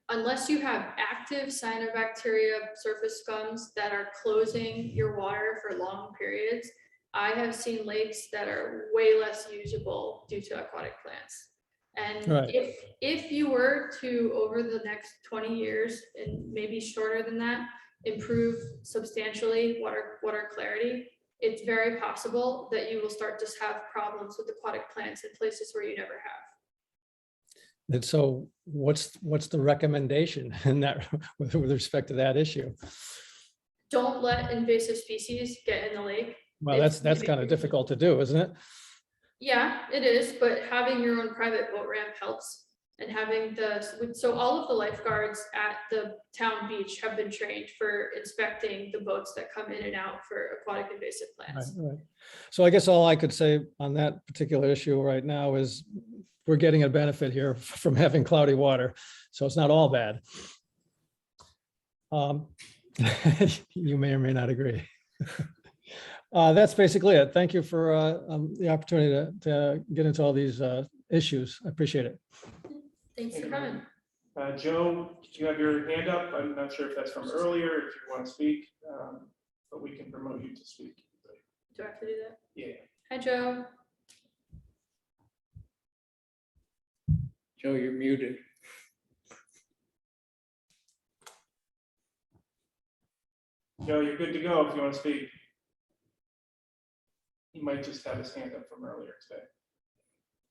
unless you have active cyanobacteria surface scums that are closing your water for long periods, I have seen lakes that are way less usable due to aquatic plants. And Right. if you were to, over the next 20 years, and maybe shorter than that, improve substantially water clarity, it's very possible that you will start to have problems with aquatic plants in places where you never have. And so what's the recommendation in that with respect to that issue? Don't let invasive species get in the lake. Well, that's kind of difficult to do, isn't it? Yeah, it is, but having your own private boat ramp helps. And having so all of the lifeguards at the town beach have been trained for inspecting the boats that come in and out for aquatic invasive plants. Right. So I guess all I could say on that particular issue right now is we're getting a benefit here from having cloudy water. So it's not all bad. You may or may not agree. That's basically it. Thank you for the opportunity to get into all these issues. I appreciate it. Thanks for coming. Joe, you have your hand up. I'm not sure if that's from earlier, if you want to speak, but we can promote you to speak. Do I have to do that? Yeah. Hi, Joe. Joe, you're muted. Joe, you're good to go if you want to speak. He might just have his hand up from earlier today.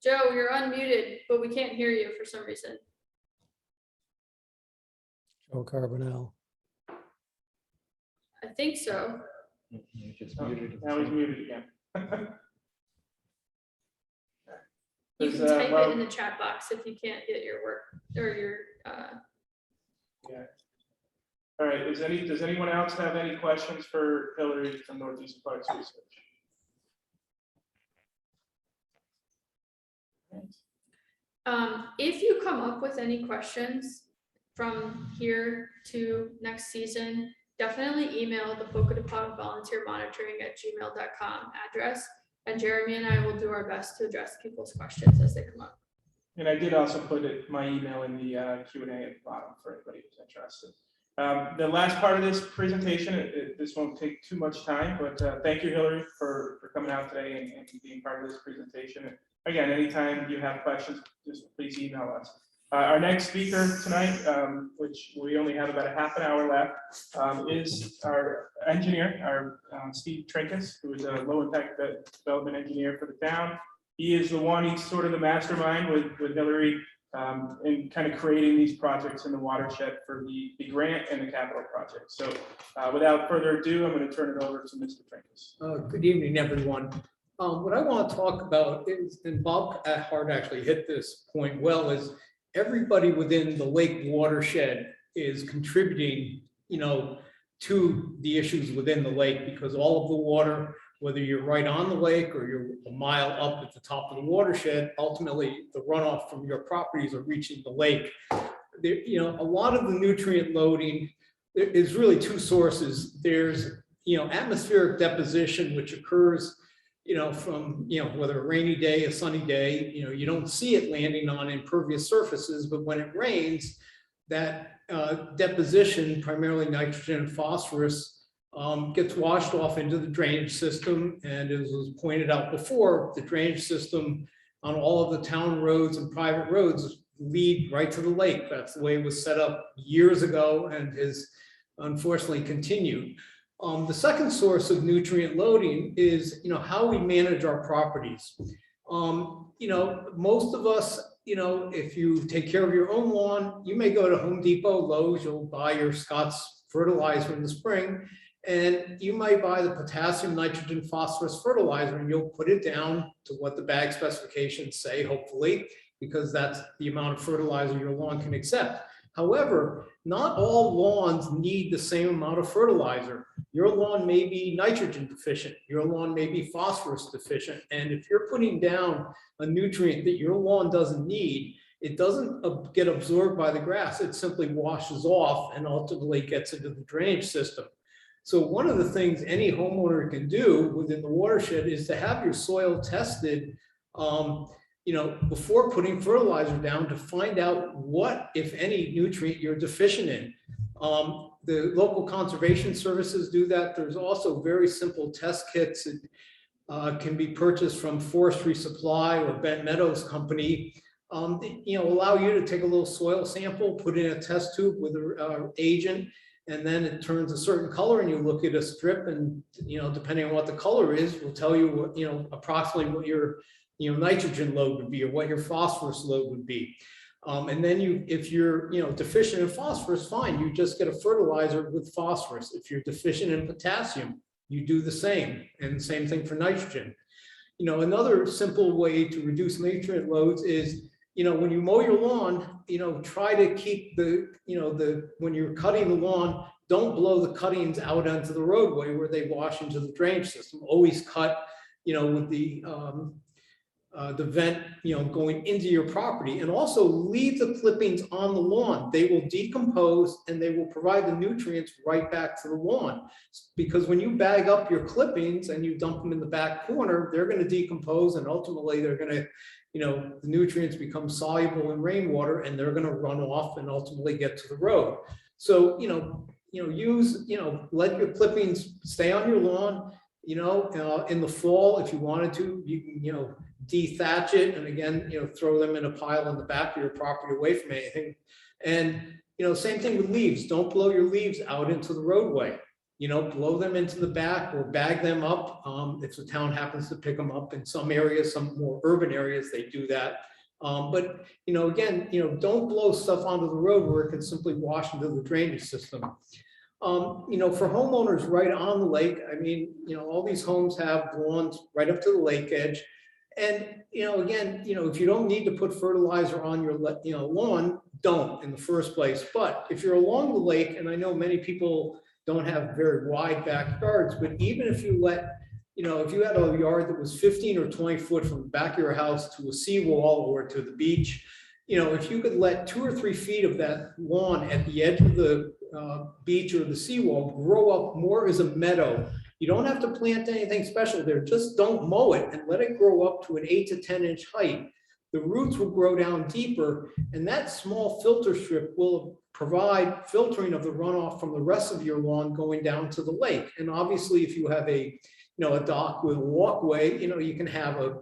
Joe, you're unmuted, but we can't hear you for some reason. Joe Carbonell. I think so. You just Oh, muted now he's muted again. You Does, can type well, it in the chat box if you can't get your work or your. Yeah. All right. Does anyone else have any questions for Hillary from Northeast Parks Research? If you come up with any questions from here to next season, definitely email the Pocatapog Volunteer Monitoring at gmail.com address, and Jeremy and I will do our best to address people's questions as they come up. And I did also put my email in the Q&A at the bottom for anybody who's interested. The last part of this presentation, this won't take too much time, but thank you, Hillary, for coming out today and being part of this presentation. And again, anytime you have questions, just please email us. Our next speaker tonight, which we only have about a half an hour left, is our engineer, Steve Trinkus, who is a low impact development engineer for the town. He is the one, he's sort of the mastermind with Hillary in kind of creating these projects in the watershed for the grant and the capital project. So without further ado, I'm going to turn it over to Mr. Trinkus. Good evening, everyone. What I want to talk about is, and Bob Hart actually hit this point well, is everybody within the lake watershed is contributing, to the issues within the lake, because all of the water, whether you're right on the lake or you're a mile up at the top of the watershed, ultimately the runoff from your properties are reaching the lake. There, a lot of the nutrient loading is really two sources. There's, atmospheric deposition, which occurs, from, whether a rainy day, a sunny day, you don't see it landing on impervious surfaces, but when it rains, that deposition, primarily nitrogen and phosphorus, gets washed off into the drainage system. And as was pointed out before, the drainage system on all of the town roads and private roads lead right to the lake. That's the way it was set up years ago and has unfortunately continued. The second source of nutrient loading is, how we manage our properties. Most of us, if you take care of your own lawn, you may go to Home Depot, Lowe's, you'll buy your Scott's fertilizer in the spring, and you might buy the potassium, nitrogen, phosphorus fertilizer, and you'll put it down to what the bag specifications say, hopefully, because that's the amount of fertilizer your lawn can accept. However, not all lawns need the same amount of fertilizer. Your lawn may be nitrogen deficient, your lawn may be phosphorus deficient, and if you're putting down a nutrient that your lawn doesn't need, it doesn't get absorbed by the grass. It simply washes off and ultimately gets into the drainage system. So one of the things any homeowner can do within the watershed is to have your soil tested, before putting fertilizer down, to find out what, if any, nutrient you're deficient in. The local conservation services do that. There's also very simple test kits that can be purchased from Forestry Supply or Bent Meadows Company. Allow you to take a little soil sample, put in a test tube with an agent, and then it turns a certain color, and you look at a strip, and depending on what the color is, will tell you what, approximately what your nitrogen load would be or what your phosphorus load would be. And then if you're deficient in phosphorus, fine, you just get a fertilizer with phosphorus. If you're deficient in potassium, you do the same, and the same thing for nitrogen. Another simple way to reduce nutrient loads is, when you mow your lawn, try to keep when you're cutting the lawn, don't blow the cuttings out onto the roadway where they wash into the drainage system. Always cut, with the vent, going into your property, and also leave the clippings on the lawn. They will decompose and they will provide the nutrients right back to the lawn. Because when you bag up your clippings and you dump them in the back corner, they're going to decompose, and ultimately they're going to, the nutrients become soluble in rainwater, and they're going to run off and ultimately get to the road. So, let your clippings stay on your lawn. In the fall, if you wanted to, you can, dethatch it, and again, throw them in a pile in the back of your property away from anything. And, same thing with leaves. Don't blow your leaves out into the roadway. Blow them into the back or bag them up. If the town happens to pick them up. In some areas, some more urban areas, they do that. But, again, don't blow stuff onto the road where it can simply wash into the drainage system. For homeowners right on the lake, all these homes have lawns right up to the lake edge. And, again, if you don't need to put fertilizer on your, lawn, don't in the first place. But if you're along the lake, and I know many people don't have very wide backyards, but even if you if you had a yard that was 15 or 20 foot from the back of your house to a seawall or to the beach, if you could let 2 or 3 feet of that lawn at the edge of the beach or the seawall grow up more as a meadow. You don't have to plant anything special there. Just don't mow it and let it grow up to an 8 to 10 inch height. The roots will grow down deeper, and that small filter strip will provide filtering of the runoff from the rest of your lawn going down to the lake. And obviously, if you have a dock with a walkway, you can have a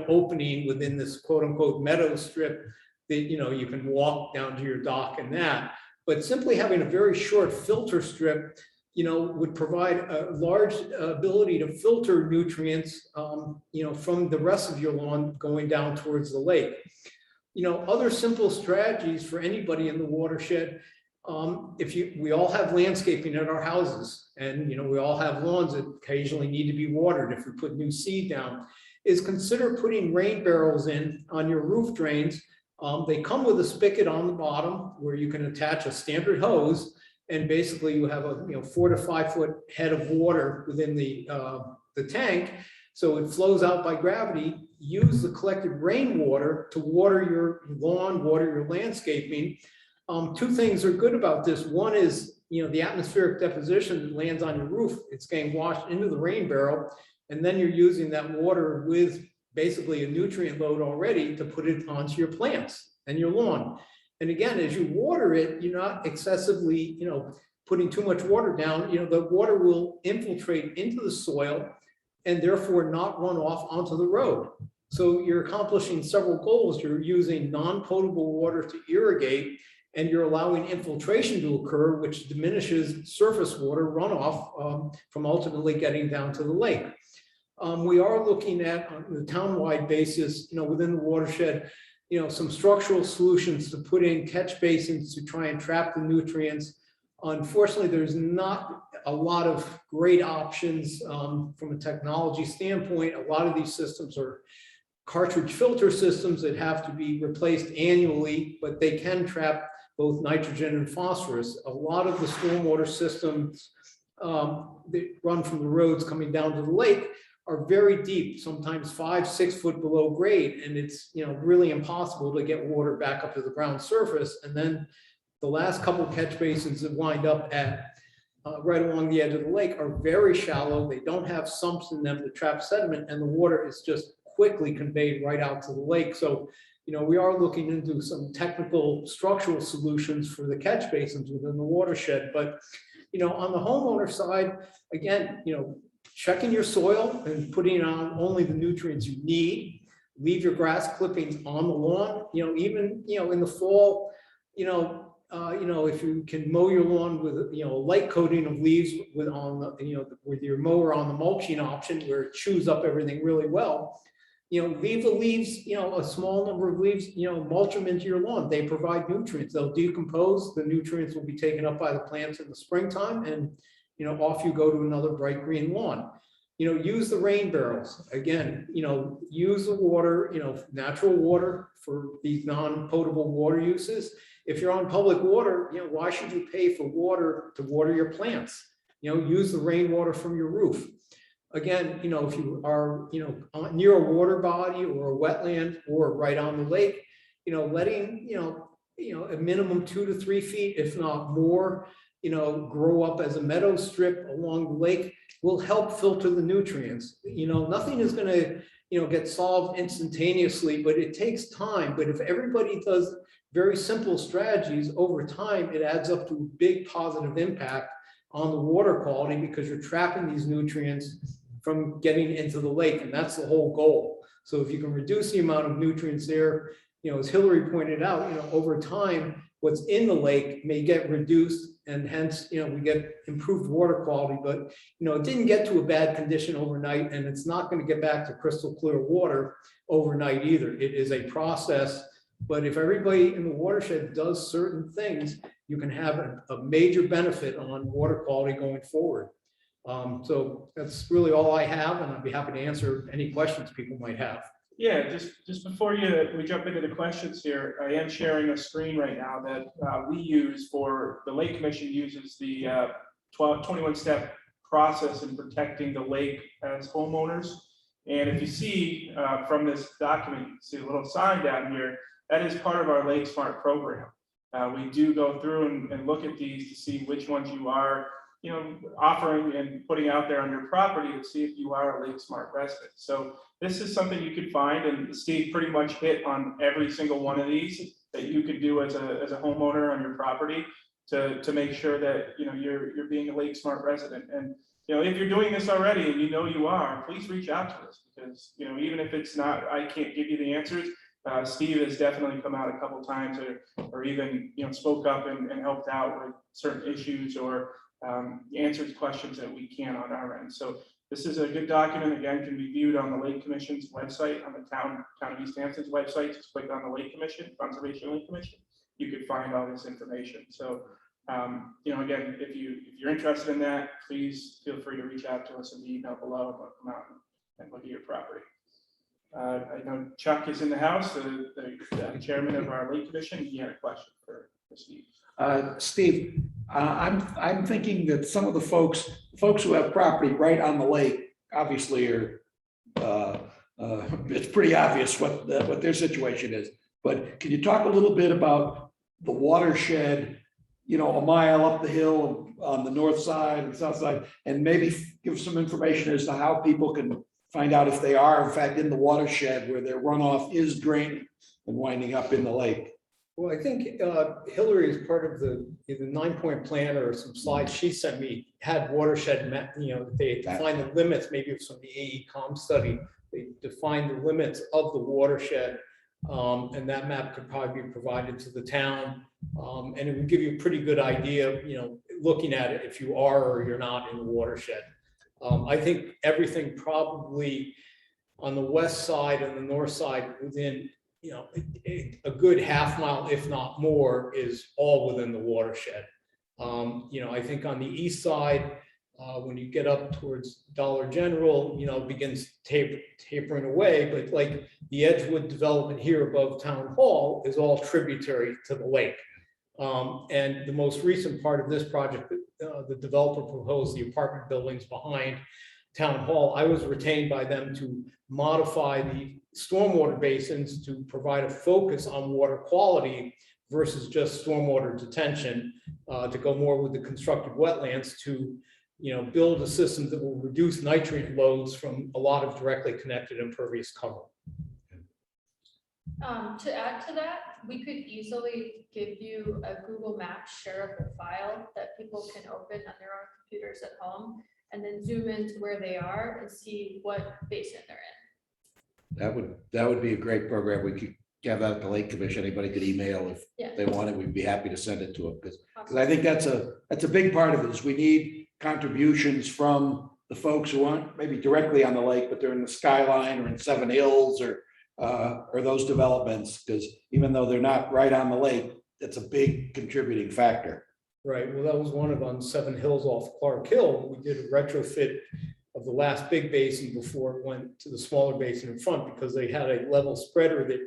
opening within this quote unquote meadow strip that you can walk down to your dock and that. But simply having a very short filter strip would provide a large ability to filter nutrients, from the rest of your lawn going down towards the lake. Other simple strategies for anybody in the watershed. We all have landscaping at our houses, and we all have lawns that occasionally need to be watered if we put new seed down, is consider putting rain barrels in on your roof drains. They come with a spigot on the bottom where you can attach a standard hose, and basically you have a 4 to 5 foot head of water within the tank. So it flows out by gravity. Use the collected rainwater to water your lawn, water your landscaping. 2 things are good about this. One is, the atmospheric deposition that lands on your roof, it's getting washed into the rain barrel, and then you're using that water with basically a nutrient load already to put it onto your plants and your lawn. And again, as you water it, you're not excessively, putting too much water down. The water will infiltrate into the soil and therefore not run off onto the road. So you're accomplishing several goals. You're using non-potable water to irrigate, and you're allowing infiltration to occur, which diminishes surface water runoff from ultimately getting down to the lake. We are looking at, on the town-wide basis, within the watershed, some structural solutions to put in catch basins to try and trap the nutrients. Unfortunately, there's not a lot of great options from a technology standpoint. A lot of these systems are cartridge filter systems that have to be replaced annually, but they can trap both nitrogen and phosphorus. A lot of the stormwater systems that run from the roads coming down to the lake are very deep, sometimes 5-6 foot below grade, and it's, you know, really impossible to get water back up to the ground surface. And then the last couple catch basins that wind up at right along the edge of the lake are very shallow. They don't have sumps in them to trap sediment, and the water is just quickly conveyed right out to the lake. So, you know, we are looking into some technical structural solutions for the catch basins within the watershed. But, you know, on the homeowner side, again, you know, checking your soil and putting on only the nutrients you need. Leave your grass clippings on the lawn. You know, even, you know, in the fall, you know, if you can mow your lawn with, you know, a light coating of leaves with on the, you know, with your mower on the mulching option where it chews up everything really well, you know, leave the leaves, you know, a small number of leaves, you know, mulch them into your lawn. They provide nutrients. They'll decompose. The nutrients will be taken up by the plants in the springtime, and, you know, off you go to another bright green lawn. You know, use the rain barrels. Again, you know, use the water, you know, natural water for these non-potable water uses. If you're on public water, you know, why should you pay for water to water your plants? You know, use the rainwater from your roof. Again, you know, if you are, you know, near a water body or a wetland or right on the lake, you know, letting, you know, a minimum 2 to 3 feet, if not more, you know, grow up as a meadow strip along the lake will help filter the nutrients. You know, nothing is going to, you know, get solved instantaneously, but it takes time. But if everybody does very simple strategies over time, it adds up to a big positive impact on the water quality, because you're trapping these nutrients from getting into the lake, and that's the whole goal. So if you can reduce the amount of nutrients there, you know, as Hillary pointed out, you know, over time, what's in the lake may get reduced, and hence, you know, we get improved water quality. But, you know, it didn't get to a bad condition overnight, and it's not going to get back to crystal clear water overnight either. It is a process, but if everybody in the watershed does certain things, you can have a major benefit on water quality going forward. So that's really all I have, and I'd be happy to answer any questions people might have. Yeah, just before we jump into the questions here, I am sharing a screen right now that we use for, the Lake Commission uses the 21-step process in protecting the lake as homeowners. And if you see from this document, you see a little sign down here, that is part of our Lake Smart program. We do go through and look at these to see which ones you are, you know, offering and putting out there on your property to see if you are a Lake Smart resident. So this is something you could find, and Steve pretty much hit on every single one of these that you could do as a homeowner on your property to make sure that, you know, you're being a Lake Smart resident. And, you know, if you're doing this already and you know you are, please reach out to us, because, you know, even if it's not, I can't give you the answers. Steve has definitely come out a couple of times or even, you know, spoke up and helped out with certain issues or answered questions that we can on our end. So this is a good document. Again, can be viewed on the Lake Commission's website, on the town of East Hampton's website. Just click on the Lake Commission, Conservation Lake Commission. You could find all this information. So, you know, again, if you're interested in that, please feel free to reach out to us in the email below, and we'll come out and look at your property. I know Chuck is in the house, the chairman of our Lake Commission. He had a question for Steve. Steve, I'm thinking that some of the folks who have property right on the lake obviously are, it's pretty obvious what their situation is. But can you talk a little bit about the watershed, you know, a mile up the hill on the north side and south side, and maybe give some information as to how people can find out if they are in fact in the watershed where their runoff is draining and winding up in the lake? Well, I think Hillary, is part of the 9-point plan or some slides she sent me, had watershed map, you know, they defined the limits, maybe it was from the AECOM study. They defined the limits of the watershed, and that map could probably be provided to the town. And it would give you a pretty good idea, you know, looking at it, if you are or you're not in the watershed. I think everything probably on the west side and the north side within, you know, a good half mile, if not more, is all within the watershed. You know, I think on the east side, when you get up towards Dollar General, you know, it begins tapering away, but like the Edgewood development here above Town Hall is all tributary to the lake. And the most recent part of this project, the developer proposed the apartment buildings behind town hall, I was retained by them to modify the stormwater basins to provide a focus on water quality versus just stormwater detention, to go more with the constructed wetlands to, build a system that will reduce nitrate loads from a lot of directly connected impervious cover. To add to that, we could easily give you a Google Maps shareable file that people can open on their own computers at home and then zoom into where they are and see what basin they're in. That would be a great program. We could have that at the Lake Commission. Anybody could email Yeah. if they wanted. We'd be happy to send it to them because I think that's a big part of it is we need contributions from the folks who aren't maybe directly on the lake, but they're in the skyline or in Seven Hills or those developments, because even though they're not right on the lake, that's a big contributing factor. Right, well, that was one of on Seven Hills off Clark Hill. We did a retrofit of the last big basin before it went to the smaller basin in front, because they had a level spreader that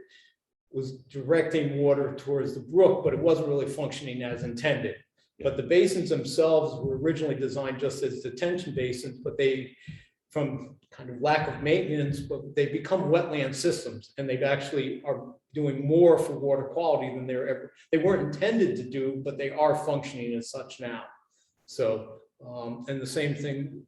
was directing water towards the brook, but it wasn't really functioning as intended. But the basins themselves were originally designed just as detention basins, but they, from kind of lack of maintenance, but they become wetland systems, and they've actually are doing more for water quality than they weren't intended to do, but they are functioning as such now. So, and the same thing,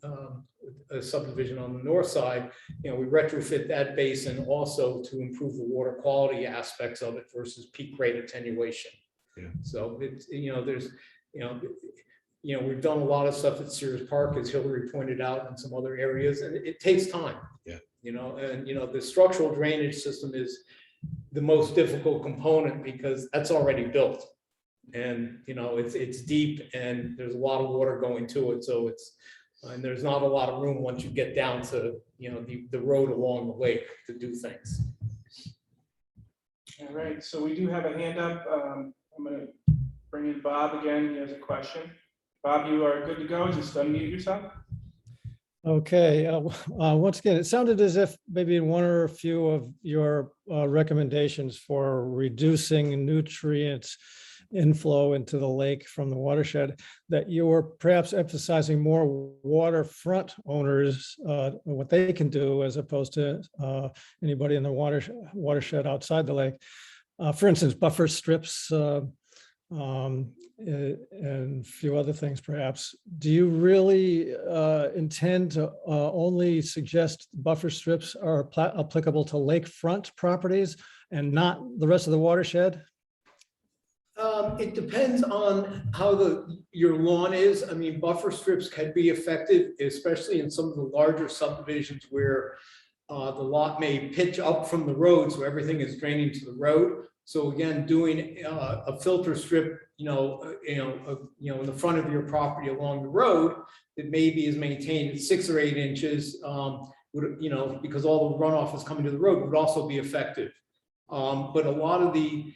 a subdivision on the north side, we retrofit that basin also to improve the water quality aspects of it versus peak rate attenuation. Yeah. So it's, there's, we've done a lot of stuff at Sears Park, as Hillary pointed out, and some other areas, and it takes time. Yeah. The structural drainage system is the most difficult component because that's already built. And, it's deep and there's a lot of water going to it. So and there's not a lot of room once you get down to, the road along the lake to do things. All right, so we do have a hand up. I'm gonna bring in Bob again. He has a question. Bob, you are good to go. Just unmute yourself. Okay, once again, it sounded as if maybe in one or a few of your recommendations for reducing nutrients inflow into the lake from the watershed, that you were perhaps emphasizing more waterfront owners, what they can do as opposed to anybody in the watershed outside the lake. For instance, buffer strips, and a few other things perhaps. Do you really intend to only suggest buffer strips are applicable to lakefront properties and not the rest of the watershed? It depends on how your lawn is. I mean, buffer strips can be effective, especially in some of the larger subdivisions where the lot may pitch up from the road, so everything is draining to the road. So again, doing a filter strip, in the front of your property along the road that maybe is maintained at 6 or 8 inches, because all the runoff is coming to the road, would also be effective. But a lot of the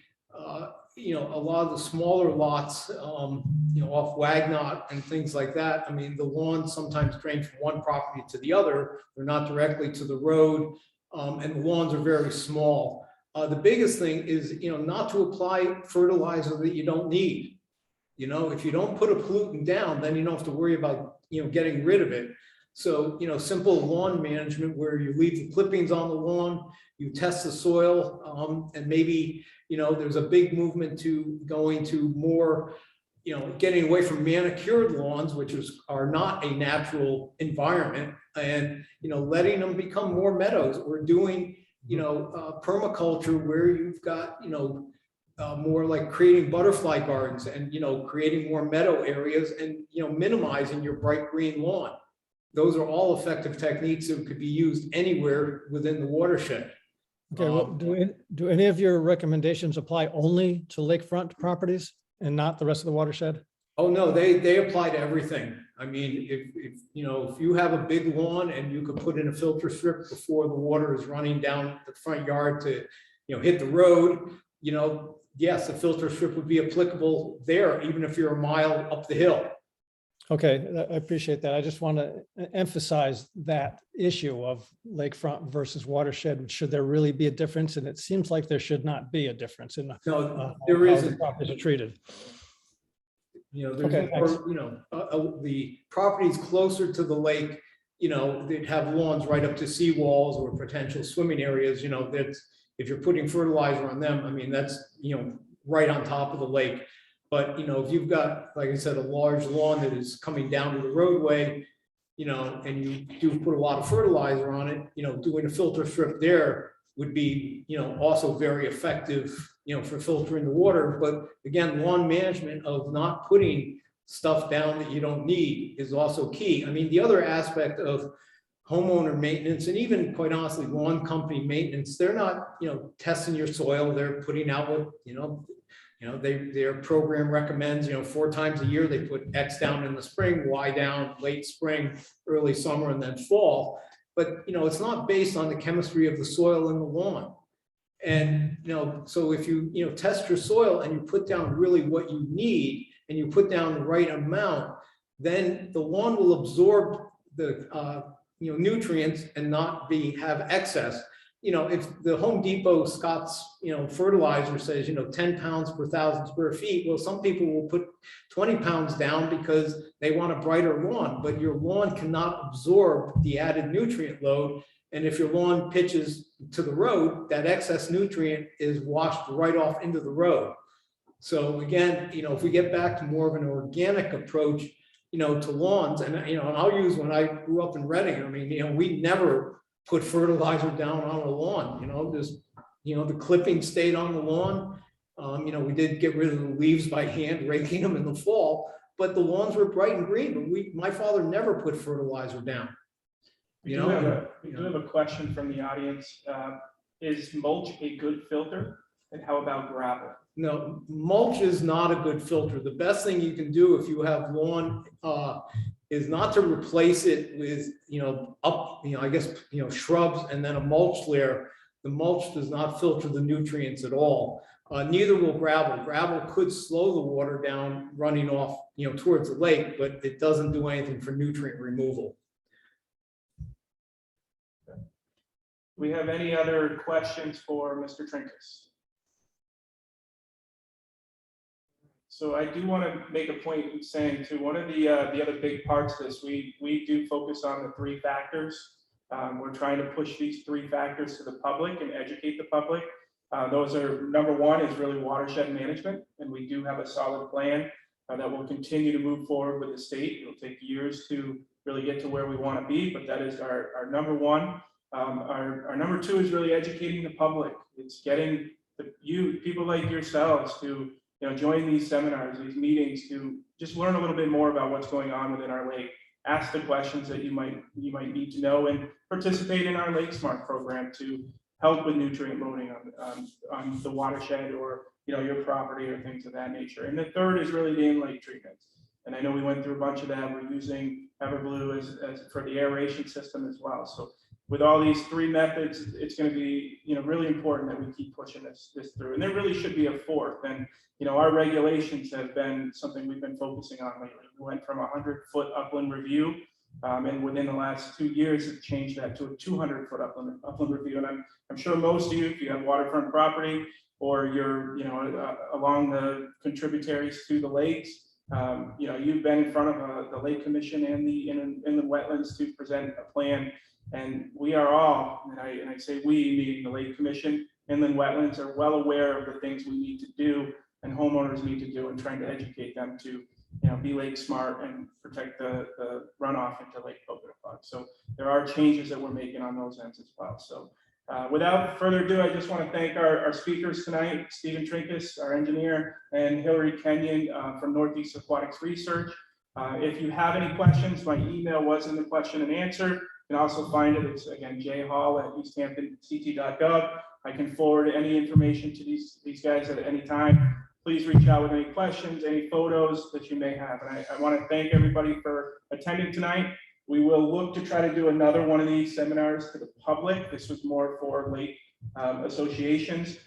smaller lots, off Wagnot and things like that, I mean, the lawns sometimes drain from one property to the other. They're not directly to the road, and the lawns are very small. The biggest thing is, not to apply fertilizer that you don't need. If you don't put a pollutant down, then you don't have to worry about, getting rid of it. So, simple lawn management where you leave the clippings on the lawn, you test the soil, and maybe, there's a big movement to going to more, getting away from manicured lawns, which are not a natural environment, and, letting them become more meadows, or doing, permaculture where you've got, more like creating butterfly gardens and, creating more meadow areas and, minimizing your bright green lawn. Those are all effective techniques that could be used anywhere within the watershed. Okay, well, do any of your recommendations apply only to lakefront properties and not the rest of the watershed? Oh, no, they apply to everything. I mean, if you have a big lawn and you could put in a filter strip before the water is running down the front yard to, hit the road, yes, a filter strip would be applicable there, even if you're a mile up the hill. Okay, I appreciate that. I just want to emphasize that issue of lakefront versus watershed. Should there really be a difference? And it seems like there should not be a difference in No, there how isn't. the properties are treated. There's Okay, more, the properties closer to the lake, they'd have lawns right up to seawalls or potential swimming areas, that's, if you're putting fertilizer on them, I mean, that's, right on top of the lake. But, if you've got, like I said, a large lawn that is coming down to the roadway, and you do put a lot of fertilizer on it, doing a filter strip there would be, also very effective, for filtering the water. But again, lawn management of not putting stuff down that you don't need is also key. I mean, the other aspect of homeowner maintenance, and even quite honestly, lawn company maintenance, they're not, testing your soil. They're putting out what, their program recommends, 4 times a year, they put X down in the spring, Y down late spring, early summer, and then fall. But, it's not based on the chemistry of the soil in the lawn. And, so if you, test your soil and you put down really what you need, and you put down the right amount, then the lawn will absorb the, nutrients and not have excess. If the Home Depot Scott's, fertilizer says, 10 pounds per 1,000 square feet, well, some people will put 20 pounds down because they want a brighter lawn, but your lawn cannot absorb the added nutrient load. And if your lawn pitches to the road, that excess nutrient is washed right off into the road. So again, if we get back to more of an organic approach, to lawns, and, and I'll use, when I grew up in Reading, I mean, we never put fertilizer down on a lawn, just, the clippings stayed on the lawn. We did get rid of the leaves by hand raking them in the fall, but the lawns were bright and green, but my father never put fertilizer down. We do have a question from the audience. Is mulch a good filter? And how about gravel? No, mulch is not a good filter. The best thing you can do if you have lawn is not to replace it with, shrubs and then a mulch layer. The mulch does not filter the nutrients at all. Neither will gravel. Gravel could slow the water down running off, towards the lake, but it doesn't do anything for nutrient removal. We have any other questions for Mr. Trinkus? So I do want to make a point in saying too, one of the other big parts of this, we do focus on the 3 factors. We're trying to push these 3 factors to the public and educate the public. Those are, number 1 is really watershed management, and we do have a solid plan that will continue to move forward with the state. It'll take years to really get to where we want to be, but that is our number 1. Our number 2 is really educating the public. It's getting people like yourselves to join these seminars, these meetings, to just learn a little bit more about what's going on within our lake. Ask the questions that you might need to know, and participate in our Lake Smart program to help with nutrient loading on the watershed or your property or things of that nature. And the 3rd is really the in-lake treatments. And I know we went through a bunch of that. We're using Everblue as for the aeration system as well. So with all these 3 methods, it's going to be really important that we keep pushing this through. And there really should be a 4th. And our regulations have been something we've been focusing on lately. We went from a 100-foot upland review, and within the last 2 years, have changed that to a 200-foot upland review. And I'm sure most of you, if you have waterfront property or you're along the contributaries to the lakes, you've been in front of the Lake Commission and the inland wetlands to present a plan. And we are all, and I say we, meaning the Lake Commission, inland wetlands, are well aware of the things we need to do and homeowners need to do, and trying to educate them to be lake smart and protect the runoff into Lake Pocono. So there are changes that we're making on those ends as well. So without further ado, I just want to thank our speakers tonight, Stephen Trinkus, our engineer, and Hillary Kenyon from Northeast Aquatics Research. If you have any questions, my email was in the question and answer. You can also find it. It's again jhall@easthamptonct.gov. I can forward any information to these guys at any time. Please reach out with any questions, any photos that you may have. And I want to thank everybody for attending tonight. We will look to try to do another one of these seminars to the public. This was more for lake associations.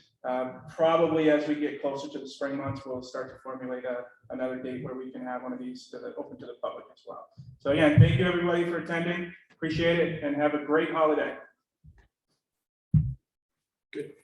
Probably as we get closer to the spring months, we'll start to formulate another date where we can have one of these open to the public as well. So again, thank you everybody for attending. Appreciate it, and have a great holiday. Good.